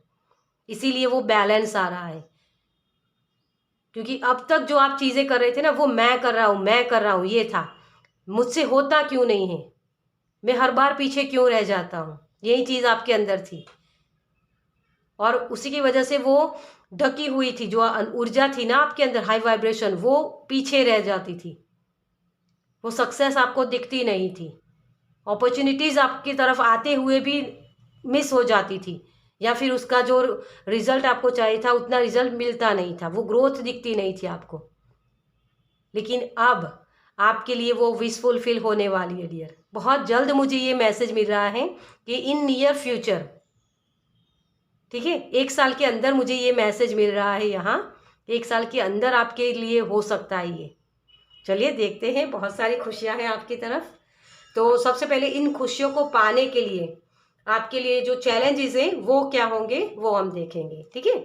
इसीलिए वो बैलेंस आ रहा है। क्योंकि अब तक जो आप चीज़ें कर रहे थे ना, वो मैं कर रहा हूँ, मैं कर रहा हूँ, ये था। मुझसे होता क्यों नहीं है, मैं हर बार पीछे क्यों रह जाता हूँ, यही चीज़ आपके अंदर थी। और उसी की वजह से वो ढकी हुई थी, जो ऊर्जा थी ना आपके अंदर, हाई वाइब्रेशन, वो पीछे रह जाती थी। वो सक्सेस आपको दिखती नहीं थी। अपॉर्चुनिटीज़ आपकी तरफ आते हुए भी मिस हो जाती थी, या फिर उसका जो रिजल्ट आपको चाहिए था उतना रिजल्ट मिलता नहीं था, वो ग्रोथ दिखती नहीं थी आपको। लेकिन अब आपके लिए वो विश फुलफिल होने वाली है डियर। बहुत जल्द मुझे ये मैसेज मिल रहा है कि इन नियर फ्यूचर, ठीक है, 1 साल के अंदर मुझे ये मैसेज मिल रहा है यहाँ। 1 साल के अंदर आपके लिए हो सकता है ये। चलिए देखते हैं, बहुत सारी खुशियाँ हैं आपकी तरफ। तो सबसे पहले इन खुशियों को पाने के लिए आपके लिए जो चैलेंजेस हैं वो क्या होंगे वो हम देखेंगे, ठीक है।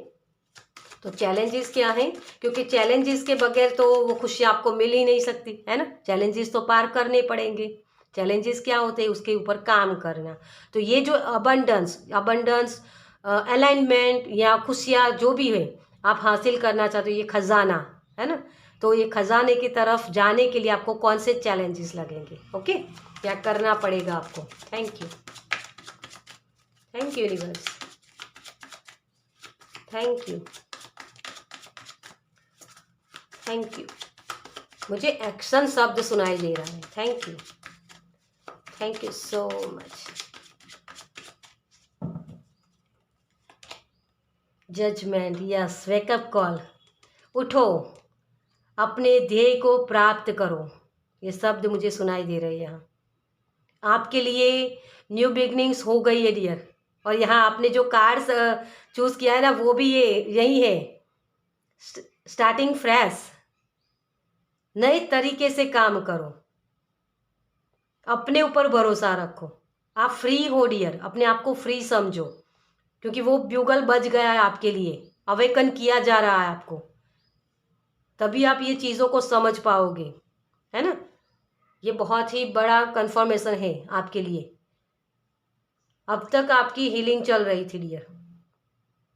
तो चैलेंजेस क्या हैं, क्योंकि चैलेंजेस के बगैर तो वो खुशी आपको मिल ही नहीं सकती, है ना। चैलेंजेस तो पार करने पड़ेंगे। चैलेंजेस क्या होते हैं, उसके ऊपर काम करना। तो ये जो अबंडेंस अलाइनमेंट या खुशियाँ जो भी है आप हासिल करना चाहते हो, ये खजाना है ना, तो ये खजाने की तरफ जाने के लिए आपको कौन से चैलेंजेस लगेंगे, ओके, क्या करना पड़ेगा आपको। Thank you, thank you universe, thank you, thank you. मुझे एक्शन शब्द सुनाई दे रहा है। Thank you, thank you so much. Judgement, yes, wake up call, उठो, अपने ध्येय को प्राप्त करो, ये शब्द मुझे सुनाई दे रहे हैं यहाँ। आपके लिए न्यू बिगनिंग्स हो गई है डियर। और यहाँ आपने जो कार्ड्स चूज किया है ना, वो भी ये यही है, स्टार्टिंग फ्रेश, नए तरीके से काम करो, अपने ऊपर भरोसा रखो, आप फ्री हो डियर, अपने आप को फ्री समझो, क्योंकि वो ब्यूगल बज गया है आपके लिए, अवेकन किया जा रहा है आपको, तभी आप ये चीज़ों को समझ पाओगे, है ना। ये बहुत ही बड़ा कंफर्मेशन है आपके लिए। अब तक आपकी हीलिंग चल रही थी डियर,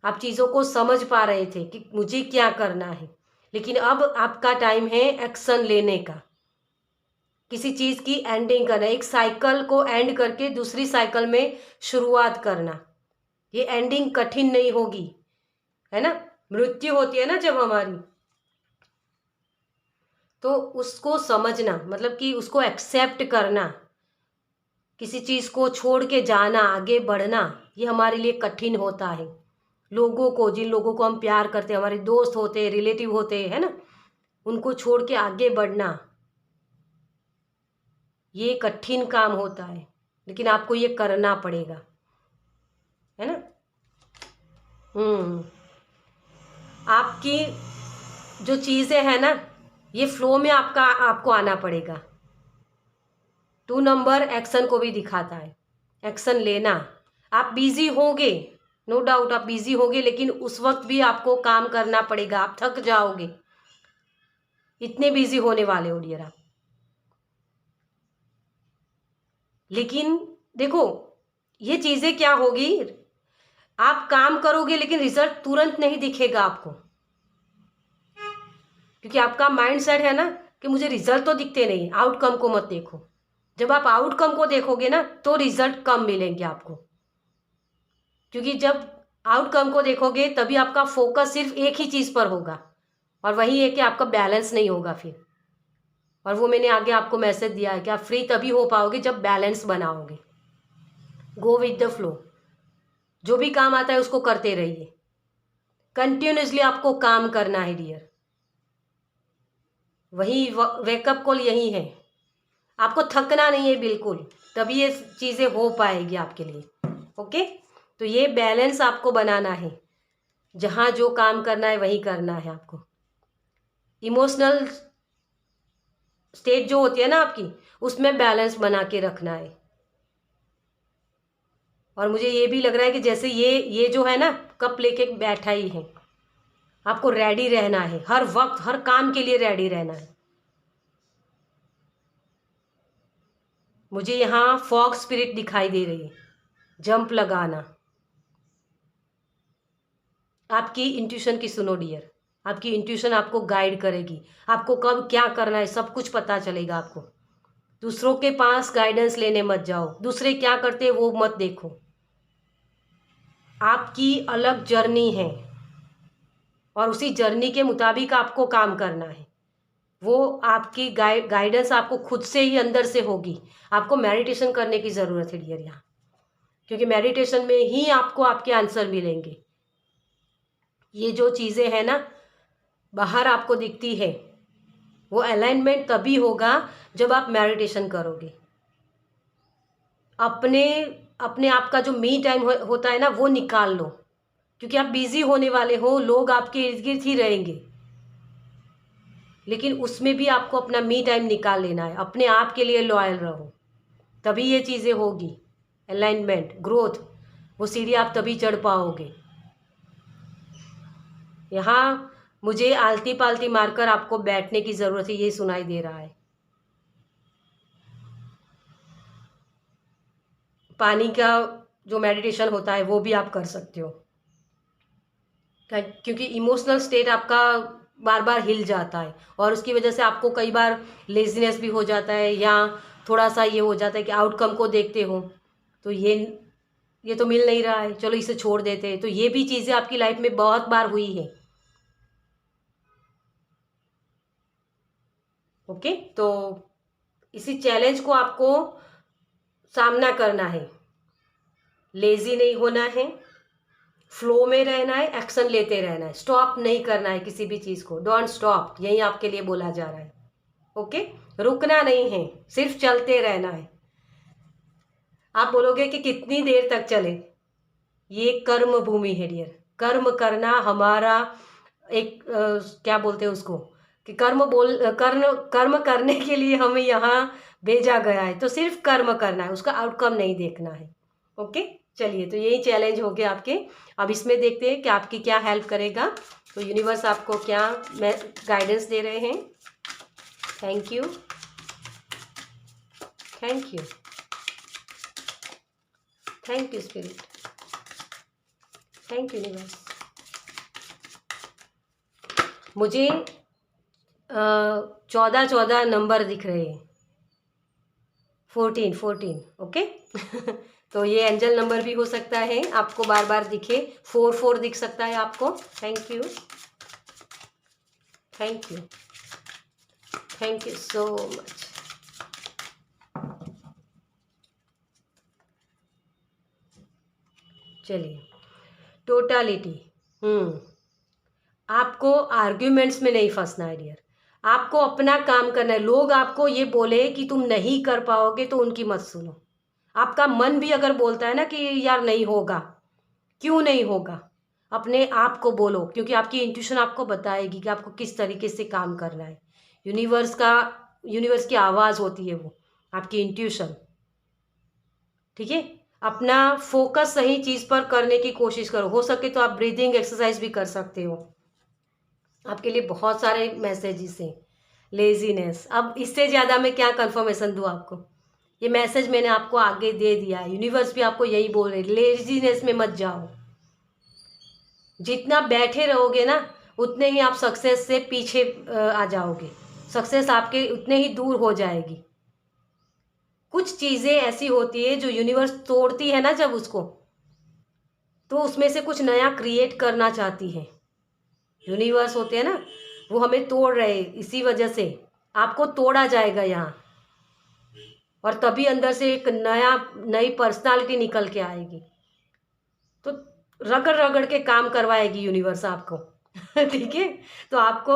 आप चीज़ों को समझ पा रहे थे कि मुझे क्या करना है, लेकिन अब आपका टाइम है एक्शन लेने का, किसी चीज़ की एंडिंग करना, एक साइकिल को एंड करके दूसरी साइकिल में शुरुआत करना। ये एंडिंग कठिन नहीं होगी, है ना। मृत्यु होती है ना जब हमारी, तो उसको समझना, मतलब कि उसको एक्सेप्ट करना, किसी चीज़ को छोड़ के जाना, आगे बढ़ना, ये हमारे लिए कठिन होता है। लोगों को, जिन लोगों को हम प्यार करते हैं, हमारे दोस्त होते हैं, रिलेटिव होते हैं, है ना, उनको छोड़ के आगे बढ़ना, ये कठिन काम होता है, लेकिन आपको ये करना पड़ेगा, है ना। आपकी जो चीज़ें हैं ना, ये फ्लो में आपको आना पड़ेगा। 2 नंबर एक्शन को भी दिखाता है, एक्शन लेना। आप बिजी होंगे, नो डाउट आप बिजी होंगे, लेकिन उस वक्त भी आपको काम करना पड़ेगा, आप थक जाओगे, इतने बिजी होने वाले हो डियर आप। लेकिन देखो, ये चीज़ें क्या होगी, आप काम करोगे लेकिन रिजल्ट तुरंत नहीं दिखेगा आपको, क्योंकि आपका माइंड सेट है ना कि मुझे रिजल्ट तो दिखते नहीं, आउटकम को मत देखो। जब आप आउटकम को देखोगे ना, तो रिजल्ट कम मिलेंगे आपको, क्योंकि जब आउटकम को देखोगे तभी आपका फोकस सिर्फ एक ही चीज़ पर होगा, और वही है कि आपका बैलेंस नहीं होगा फिर। और वो मैंने आगे आपको मैसेज दिया है कि आप फ्री तभी हो पाओगे जब बैलेंस बनाओगे। गो विद द फ्लो, जो भी काम आता है उसको करते रहिए, कंटिन्यूसली आपको काम करना है डियर। वही वेकअप कॉल यही है, आपको थकना नहीं है बिल्कुल, तभी ये चीज़ें हो पाएगी आपके लिए, ओके। तो ये बैलेंस आपको बनाना है, जहाँ जो काम करना है वही करना है आपको। इमोशनल स्टेट जो होती है ना आपकी, उसमें बैलेंस बना के रखना है। और मुझे ये भी लग रहा है कि जैसे ये जो है ना, कप लेके बैठा ही है, आपको रेडी रहना है, हर वक्त हर काम के लिए रेडी रहना है। मुझे यहाँ फॉग स्पिरिट दिखाई दे रही है, जंप लगाना। आपकी इंट्यूशन की सुनो डियर, आपकी इंट्यूशन आपको गाइड करेगी, आपको कब क्या करना है सब कुछ पता चलेगा आपको। दूसरों के पास गाइडेंस लेने मत जाओ, दूसरे क्या करते हैं वो मत देखो, आपकी अलग जर्नी है और उसी जर्नी के मुताबिक आपको काम करना है। वो आपकी गाइडेंस आपको खुद से ही अंदर से होगी। आपको मेडिटेशन करने की ज़रूरत है डियर यहाँ, क्योंकि मेडिटेशन में ही आपको आपके आंसर मिलेंगे। ये जो चीज़ें हैं ना बाहर आपको दिखती है, वो अलाइनमेंट तभी होगा जब आप मेडिटेशन करोगे। अपने अपने आप का जो मी टाइम होता है ना, वो निकाल लो, क्योंकि आप बिजी होने वाले हो, लोग आपके इर्द गिर्द ही रहेंगे, लेकिन उसमें भी आपको अपना मी टाइम निकाल लेना है। अपने आप के लिए लॉयल रहो, तभी ये चीज़ें होगी, अलाइनमेंट, ग्रोथ, वो सीढ़ी आप तभी चढ़ पाओगे। यहाँ मुझे आलती पालती मारकर आपको बैठने की ज़रूरत है, ये सुनाई दे रहा है। पानी का जो मेडिटेशन होता है वो भी आप कर सकते हो, क्योंकि इमोशनल स्टेट आपका बार बार हिल जाता है और उसकी वजह से आपको कई बार लेजीनेस भी हो जाता है या थोड़ा सा ये हो जाता है कि आउटकम को देखते हो तो ये तो मिल नहीं रहा है, चलो इसे छोड़ देते हैं। तो ये भी चीज़ें आपकी लाइफ में बहुत बार हुई है। ओके, तो इसी चैलेंज को आपको सामना करना है, लेजी नहीं होना है, फ्लो में रहना है, एक्शन लेते रहना है, स्टॉप नहीं करना है किसी भी चीज़ को। डोंट स्टॉप, यही आपके लिए बोला जा रहा है। ओके, रुकना नहीं है, सिर्फ चलते रहना है। आप बोलोगे कि कितनी देर तक चले, ये कर्म भूमि है डियर। कर्म करना हमारा एक क्या बोलते हैं उसको, कि कर्म करने के लिए हमें यहाँ भेजा गया है, तो सिर्फ कर्म करना है, उसका आउटकम नहीं देखना है। ओके, चलिए, तो यही चैलेंज हो गया आपके। अब इसमें देखते हैं कि आपकी क्या हेल्प करेगा। तो यूनिवर्स आपको क्या गाइडेंस दे रहे हैं। Thank you, thank you, thank you spirit, thank you universe. मुझे 14 नंबर दिख रहे हैं, 14। ओके तो ये एंजल नंबर भी हो सकता है, आपको बार बार दिखे। 44 दिख सकता है आपको। Thank you, thank you, thank you so much. चलिए, टोटालिटी। आपको आर्ग्यूमेंट्स में नहीं फंसना है डियर, आपको अपना काम करना है। लोग आपको ये बोले कि तुम नहीं कर पाओगे तो उनकी मत सुनो। आपका मन भी अगर बोलता है ना कि यार नहीं होगा, क्यों नहीं होगा, अपने आप को बोलो, क्योंकि आपकी इंट्यूशन आपको बताएगी कि आपको किस तरीके से काम करना है। यूनिवर्स की आवाज़ होती है वो, आपकी इंट्यूशन। ठीक है, अपना फोकस सही चीज़ पर करने की कोशिश करो। हो सके तो आप ब्रीदिंग एक्सरसाइज भी कर सकते हो। आपके लिए बहुत सारे मैसेजेस हैं। लेजीनेस, अब इससे ज़्यादा मैं क्या कंफर्मेशन दूँ आपको। ये मैसेज मैंने आपको आगे दे दिया है। यूनिवर्स भी आपको यही बोल रहे, लेजीनेस में मत जाओ। जितना बैठे रहोगे ना, उतने ही आप सक्सेस से पीछे आ जाओगे। सक्सेस आपके उतने ही दूर हो जाएगी। कुछ चीज़ें ऐसी होती है जो यूनिवर्स तोड़ती है ना जब उसको, तो उसमें से कुछ नया क्रिएट करना चाहती है। यूनिवर्स होते हैं ना, वो हमें तोड़ रहे, इसी वजह से आपको तोड़ा जाएगा यहाँ, और तभी अंदर से एक नई पर्सनालिटी निकल के आएगी। तो रगड़ रगड़ के काम करवाएगी यूनिवर्स आपको ठीक है, तो आपको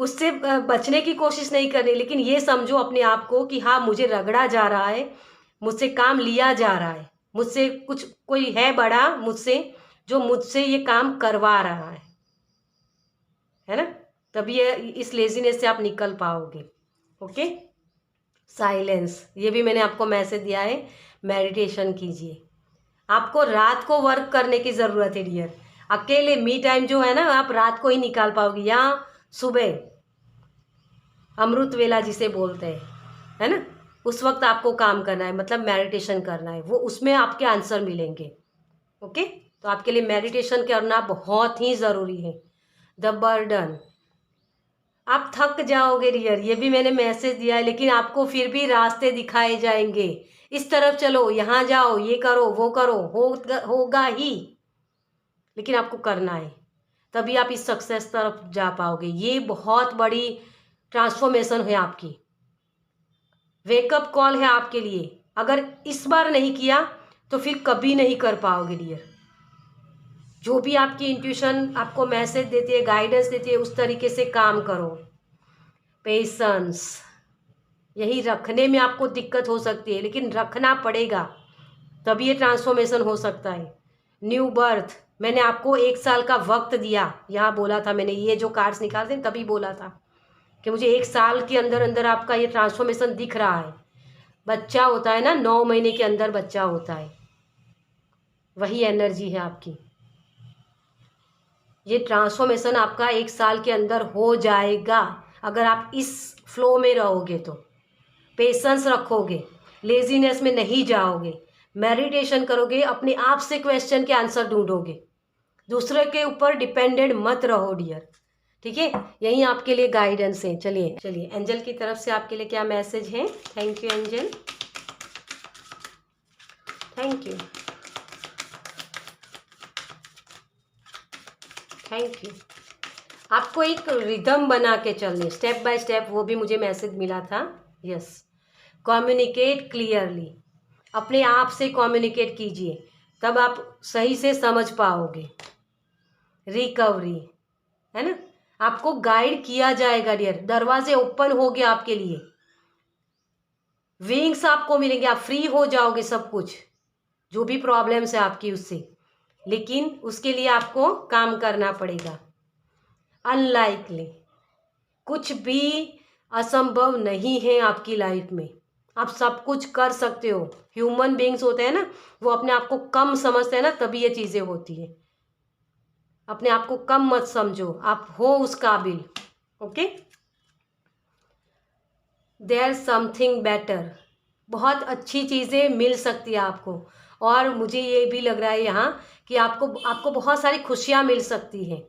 उससे बचने की कोशिश नहीं करनी, लेकिन ये समझो अपने आप को कि हाँ, मुझे रगड़ा जा रहा है, मुझसे काम लिया जा रहा है, मुझसे कोई है बड़ा मुझसे, जो मुझसे ये काम करवा रहा है ना। तभी ये इस लेजीनेस से आप निकल पाओगे। ओके, साइलेंस, ये भी मैंने आपको मैसेज दिया है। मेडिटेशन कीजिए। आपको रात को वर्क करने की ज़रूरत है डियर। अकेले मी टाइम जो है ना, आप रात को ही निकाल पाओगे, या सुबह अमृत वेला जिसे बोलते हैं, है ना, उस वक्त आपको काम करना है, मतलब मेडिटेशन करना है, वो उसमें आपके आंसर मिलेंगे। ओके, तो आपके लिए मेडिटेशन करना बहुत ही ज़रूरी है। द बर्डन, आप थक जाओगे डियर, ये भी मैंने मैसेज दिया है, लेकिन आपको फिर भी रास्ते दिखाए जाएंगे। इस तरफ चलो, यहाँ जाओ, ये करो, वो करो, होगा ही, लेकिन आपको करना है, तभी आप इस सक्सेस तरफ जा पाओगे। ये बहुत बड़ी ट्रांसफॉर्मेशन है आपकी, वेकअप कॉल है आपके लिए। अगर इस बार नहीं किया तो फिर कभी नहीं कर पाओगे डियर। जो भी आपकी इंट्यूशन आपको मैसेज देती है, गाइडेंस देती है, उस तरीके से काम करो। पेशेंस, यही रखने में आपको दिक्कत हो सकती है, लेकिन रखना पड़ेगा, तभी ये ट्रांसफॉर्मेशन हो सकता है। न्यू बर्थ, मैंने आपको 1 साल का वक्त दिया, यहाँ बोला था मैंने, ये जो कार्ड्स निकालते हैं तभी बोला था कि मुझे 1 साल के अंदर अंदर आपका ये ट्रांसफॉर्मेशन दिख रहा है। बच्चा होता है ना, 9 महीने के अंदर बच्चा होता है, वही एनर्जी है आपकी। ये ट्रांसफॉर्मेशन आपका 1 साल के अंदर हो जाएगा, अगर आप इस फ्लो में रहोगे तो। पेशेंस रखोगे, लेजीनेस में नहीं जाओगे, मेडिटेशन करोगे, अपने आप से क्वेश्चन के आंसर ढूंढोगे, दूसरे के ऊपर डिपेंडेंट मत रहो डियर। ठीक है, यही आपके लिए गाइडेंस है। चलिए चलिए, एंजल की तरफ से आपके लिए क्या मैसेज है। Thank you angel, thank you, thank you. आपको एक रिदम बना के चलने, स्टेप बाय स्टेप, वो भी मुझे मैसेज मिला था। यस, कम्युनिकेट क्लियरली, अपने आप से कम्युनिकेट कीजिए, तब आप सही से समझ पाओगे। रिकवरी, है ना, आपको गाइड किया जाएगा डियर, दरवाजे ओपन हो गए आपके लिए, विंग्स आपको मिलेंगे, आप फ्री हो जाओगे सब कुछ, जो भी प्रॉब्लम्स है आपकी उससे। लेकिन उसके लिए आपको काम करना पड़ेगा। अनलाइकली, कुछ भी असंभव नहीं है आपकी लाइफ में, आप सब कुछ कर सकते हो। ह्यूमन बीइंग्स होते हैं ना, वो अपने आप को कम समझते हैं ना, तभी ये चीज़ें होती है। अपने आप को कम मत समझो, आप हो उस काबिल। ओके, देयर समथिंग बेटर, बहुत अच्छी चीज़ें मिल सकती है आपको। और मुझे ये भी लग रहा है यहाँ कि आपको आपको बहुत सारी खुशियाँ मिल सकती हैं।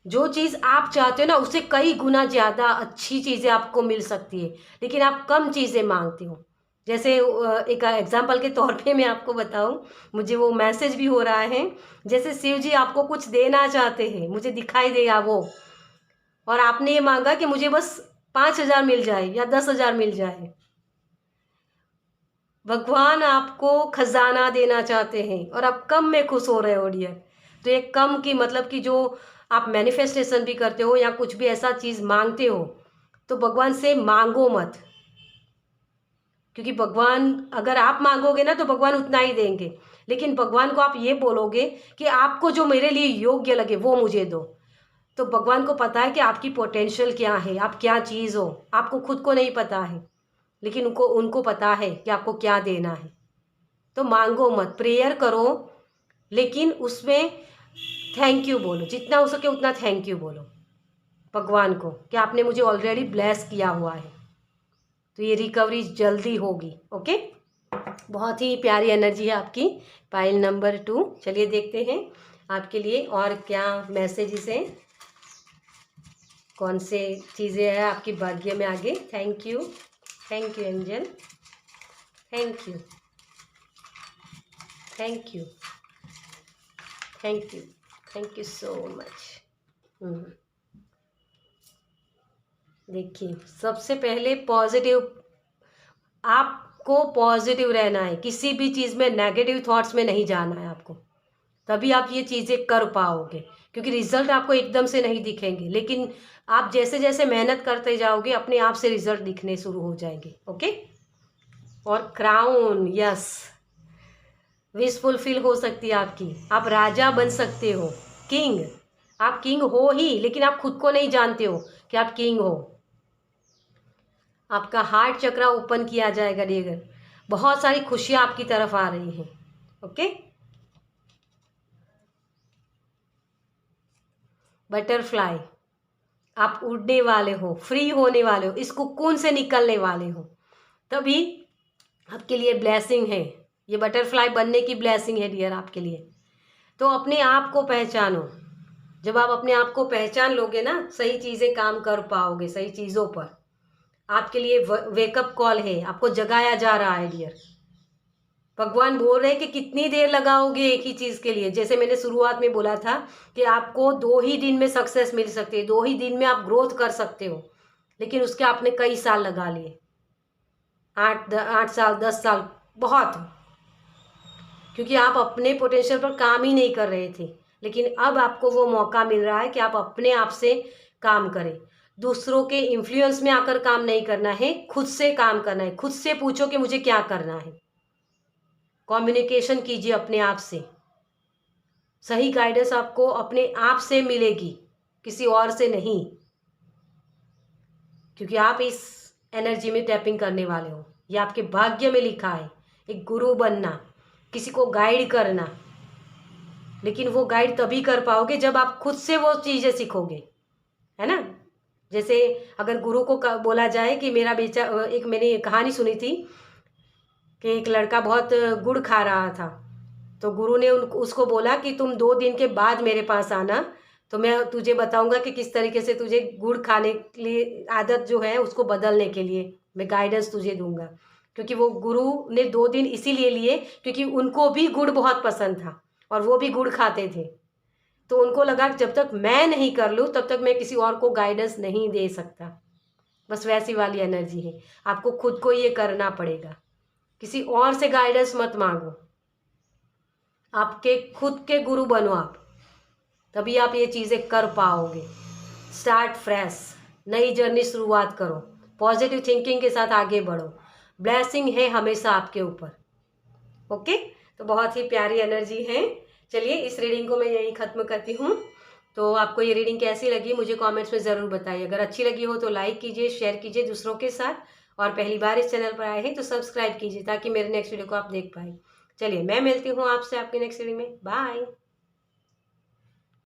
जो चीज़ आप चाहते हो ना, उससे कई गुना ज़्यादा अच्छी चीज़ें आपको मिल सकती है, लेकिन आप कम चीज़ें मांगते हो। जैसे एक एग्जांपल के तौर पे मैं आपको बताऊं, मुझे वो मैसेज भी हो रहा है, जैसे शिव जी आपको कुछ देना चाहते हैं, मुझे दिखाई देगा वो, और आपने ये मांगा कि मुझे बस 5,000 मिल जाए या 10,000 मिल जाए। भगवान आपको खजाना देना चाहते हैं और आप कम में खुश हो रहे हो डियर। तो ये कम की मतलब कि जो आप मैनिफेस्टेशन भी करते हो या कुछ भी ऐसा चीज़ मांगते हो, तो भगवान से मांगो मत, क्योंकि भगवान, अगर आप मांगोगे ना तो भगवान उतना ही देंगे, लेकिन भगवान को आप ये बोलोगे कि आपको जो मेरे लिए योग्य लगे वो मुझे दो, तो भगवान को पता है कि आपकी पोटेंशियल क्या है, आप क्या चीज़ हो। आपको खुद को नहीं पता है, लेकिन उनको उनको पता है कि आपको क्या देना है। तो मांगो मत, प्रेयर करो, लेकिन उसमें थैंक यू बोलो, जितना हो सके उतना थैंक यू बोलो भगवान को कि आपने मुझे ऑलरेडी ब्लेस किया हुआ है। तो ये रिकवरी जल्दी होगी। ओके, बहुत ही प्यारी एनर्जी है आपकी, पाइल नंबर 2। चलिए देखते हैं आपके लिए और क्या मैसेजेस हैं, कौन से चीज़ें हैं आपकी भाग्य में आगे। Thank you angel, thank you, thank you, thank you, thank you so much. देखिए, सबसे पहले पॉजिटिव, आपको पॉजिटिव रहना है, किसी भी चीज़ में नेगेटिव थॉट्स में नहीं जाना है आपको, तभी आप ये चीज़ें कर पाओगे। क्योंकि रिजल्ट आपको एकदम से नहीं दिखेंगे, लेकिन आप जैसे जैसे मेहनत करते जाओगे अपने आप से रिजल्ट दिखने शुरू हो जाएंगे। ओके, और क्राउन, यस, विश फुलफिल हो सकती है आपकी, आप राजा बन सकते हो, किंग। आप किंग हो ही, लेकिन आप खुद को नहीं जानते हो कि आप किंग हो। आपका हार्ट चक्रा ओपन किया जाएगा डियर, बहुत सारी खुशियाँ आपकी तरफ आ रही हैं। ओके, बटरफ्लाई, आप उड़ने वाले हो, फ्री होने वाले हो, इस कुकून से निकलने वाले हो, तभी आपके लिए ब्लेसिंग है। ये बटरफ्लाई बनने की ब्लेसिंग है डियर आपके लिए। तो अपने आप को पहचानो, जब आप अपने आप को पहचान लोगे ना, सही चीज़ें काम कर पाओगे, सही चीज़ों पर। आपके लिए वेकअप कॉल है, आपको जगाया जा रहा है डियर। भगवान बोल रहे हैं कि कितनी देर लगाओगे एक ही चीज़ के लिए। जैसे मैंने शुरुआत में बोला था कि आपको 2 ही दिन में सक्सेस मिल सकती है, 2 ही दिन में आप ग्रोथ कर सकते हो, लेकिन उसके आपने कई साल लगा लिए, 8 साल 10 साल, बहुत, क्योंकि आप अपने पोटेंशियल पर काम ही नहीं कर रहे थे। लेकिन अब आपको वो मौका मिल रहा है कि आप अपने आप से काम करें, दूसरों के इन्फ्लुएंस में आकर काम नहीं करना है, खुद से काम करना है। खुद से पूछो कि मुझे क्या करना है, कम्युनिकेशन कीजिए अपने आप से। सही गाइडेंस आपको अपने आप से मिलेगी, किसी और से नहीं, क्योंकि आप इस एनर्जी में टैपिंग करने वाले हो। ये आपके भाग्य में लिखा है, एक गुरु बनना, किसी को गाइड करना। लेकिन वो गाइड तभी कर पाओगे जब आप खुद से वो चीज़ें सीखोगे, है ना। जैसे अगर गुरु को बोला जाए कि मेरा बेटा, एक मैंने कहानी सुनी थी कि एक लड़का बहुत गुड़ खा रहा था, तो गुरु ने उसको बोला कि तुम 2 दिन के बाद मेरे पास आना, तो मैं तुझे बताऊंगा कि किस तरीके से तुझे गुड़ खाने के लिए आदत जो है उसको बदलने के लिए मैं गाइडेंस तुझे दूंगा। क्योंकि वो गुरु ने 2 दिन इसीलिए लिए क्योंकि उनको भी गुड़ बहुत पसंद था और वो भी गुड़ खाते थे। तो उनको लगा कि जब तक मैं नहीं कर लूँ तब तक मैं किसी और को गाइडेंस नहीं दे सकता। बस वैसी वाली एनर्जी है, आपको खुद को ये करना पड़ेगा, किसी और से गाइडेंस मत मांगो, आपके खुद के गुरु बनो आप, तभी आप ये चीज़ें कर पाओगे। स्टार्ट फ्रेश, नई जर्नी शुरुआत करो, पॉजिटिव थिंकिंग के साथ आगे बढ़ो, ब्लेसिंग है हमेशा आपके ऊपर। ओके, तो बहुत ही प्यारी एनर्जी है। चलिए इस रीडिंग को मैं यहीं ख़त्म करती हूँ। तो आपको ये रीडिंग कैसी लगी मुझे कमेंट्स में ज़रूर बताइए। अगर अच्छी लगी हो तो लाइक कीजिए, शेयर कीजिए दूसरों के साथ, और पहली बार इस चैनल पर आए हैं तो सब्सक्राइब कीजिए ताकि मेरे नेक्स्ट वीडियो को आप देख पाए। चलिए मैं मिलती हूँ आपसे आपके नेक्स्ट वीडियो में। बाय।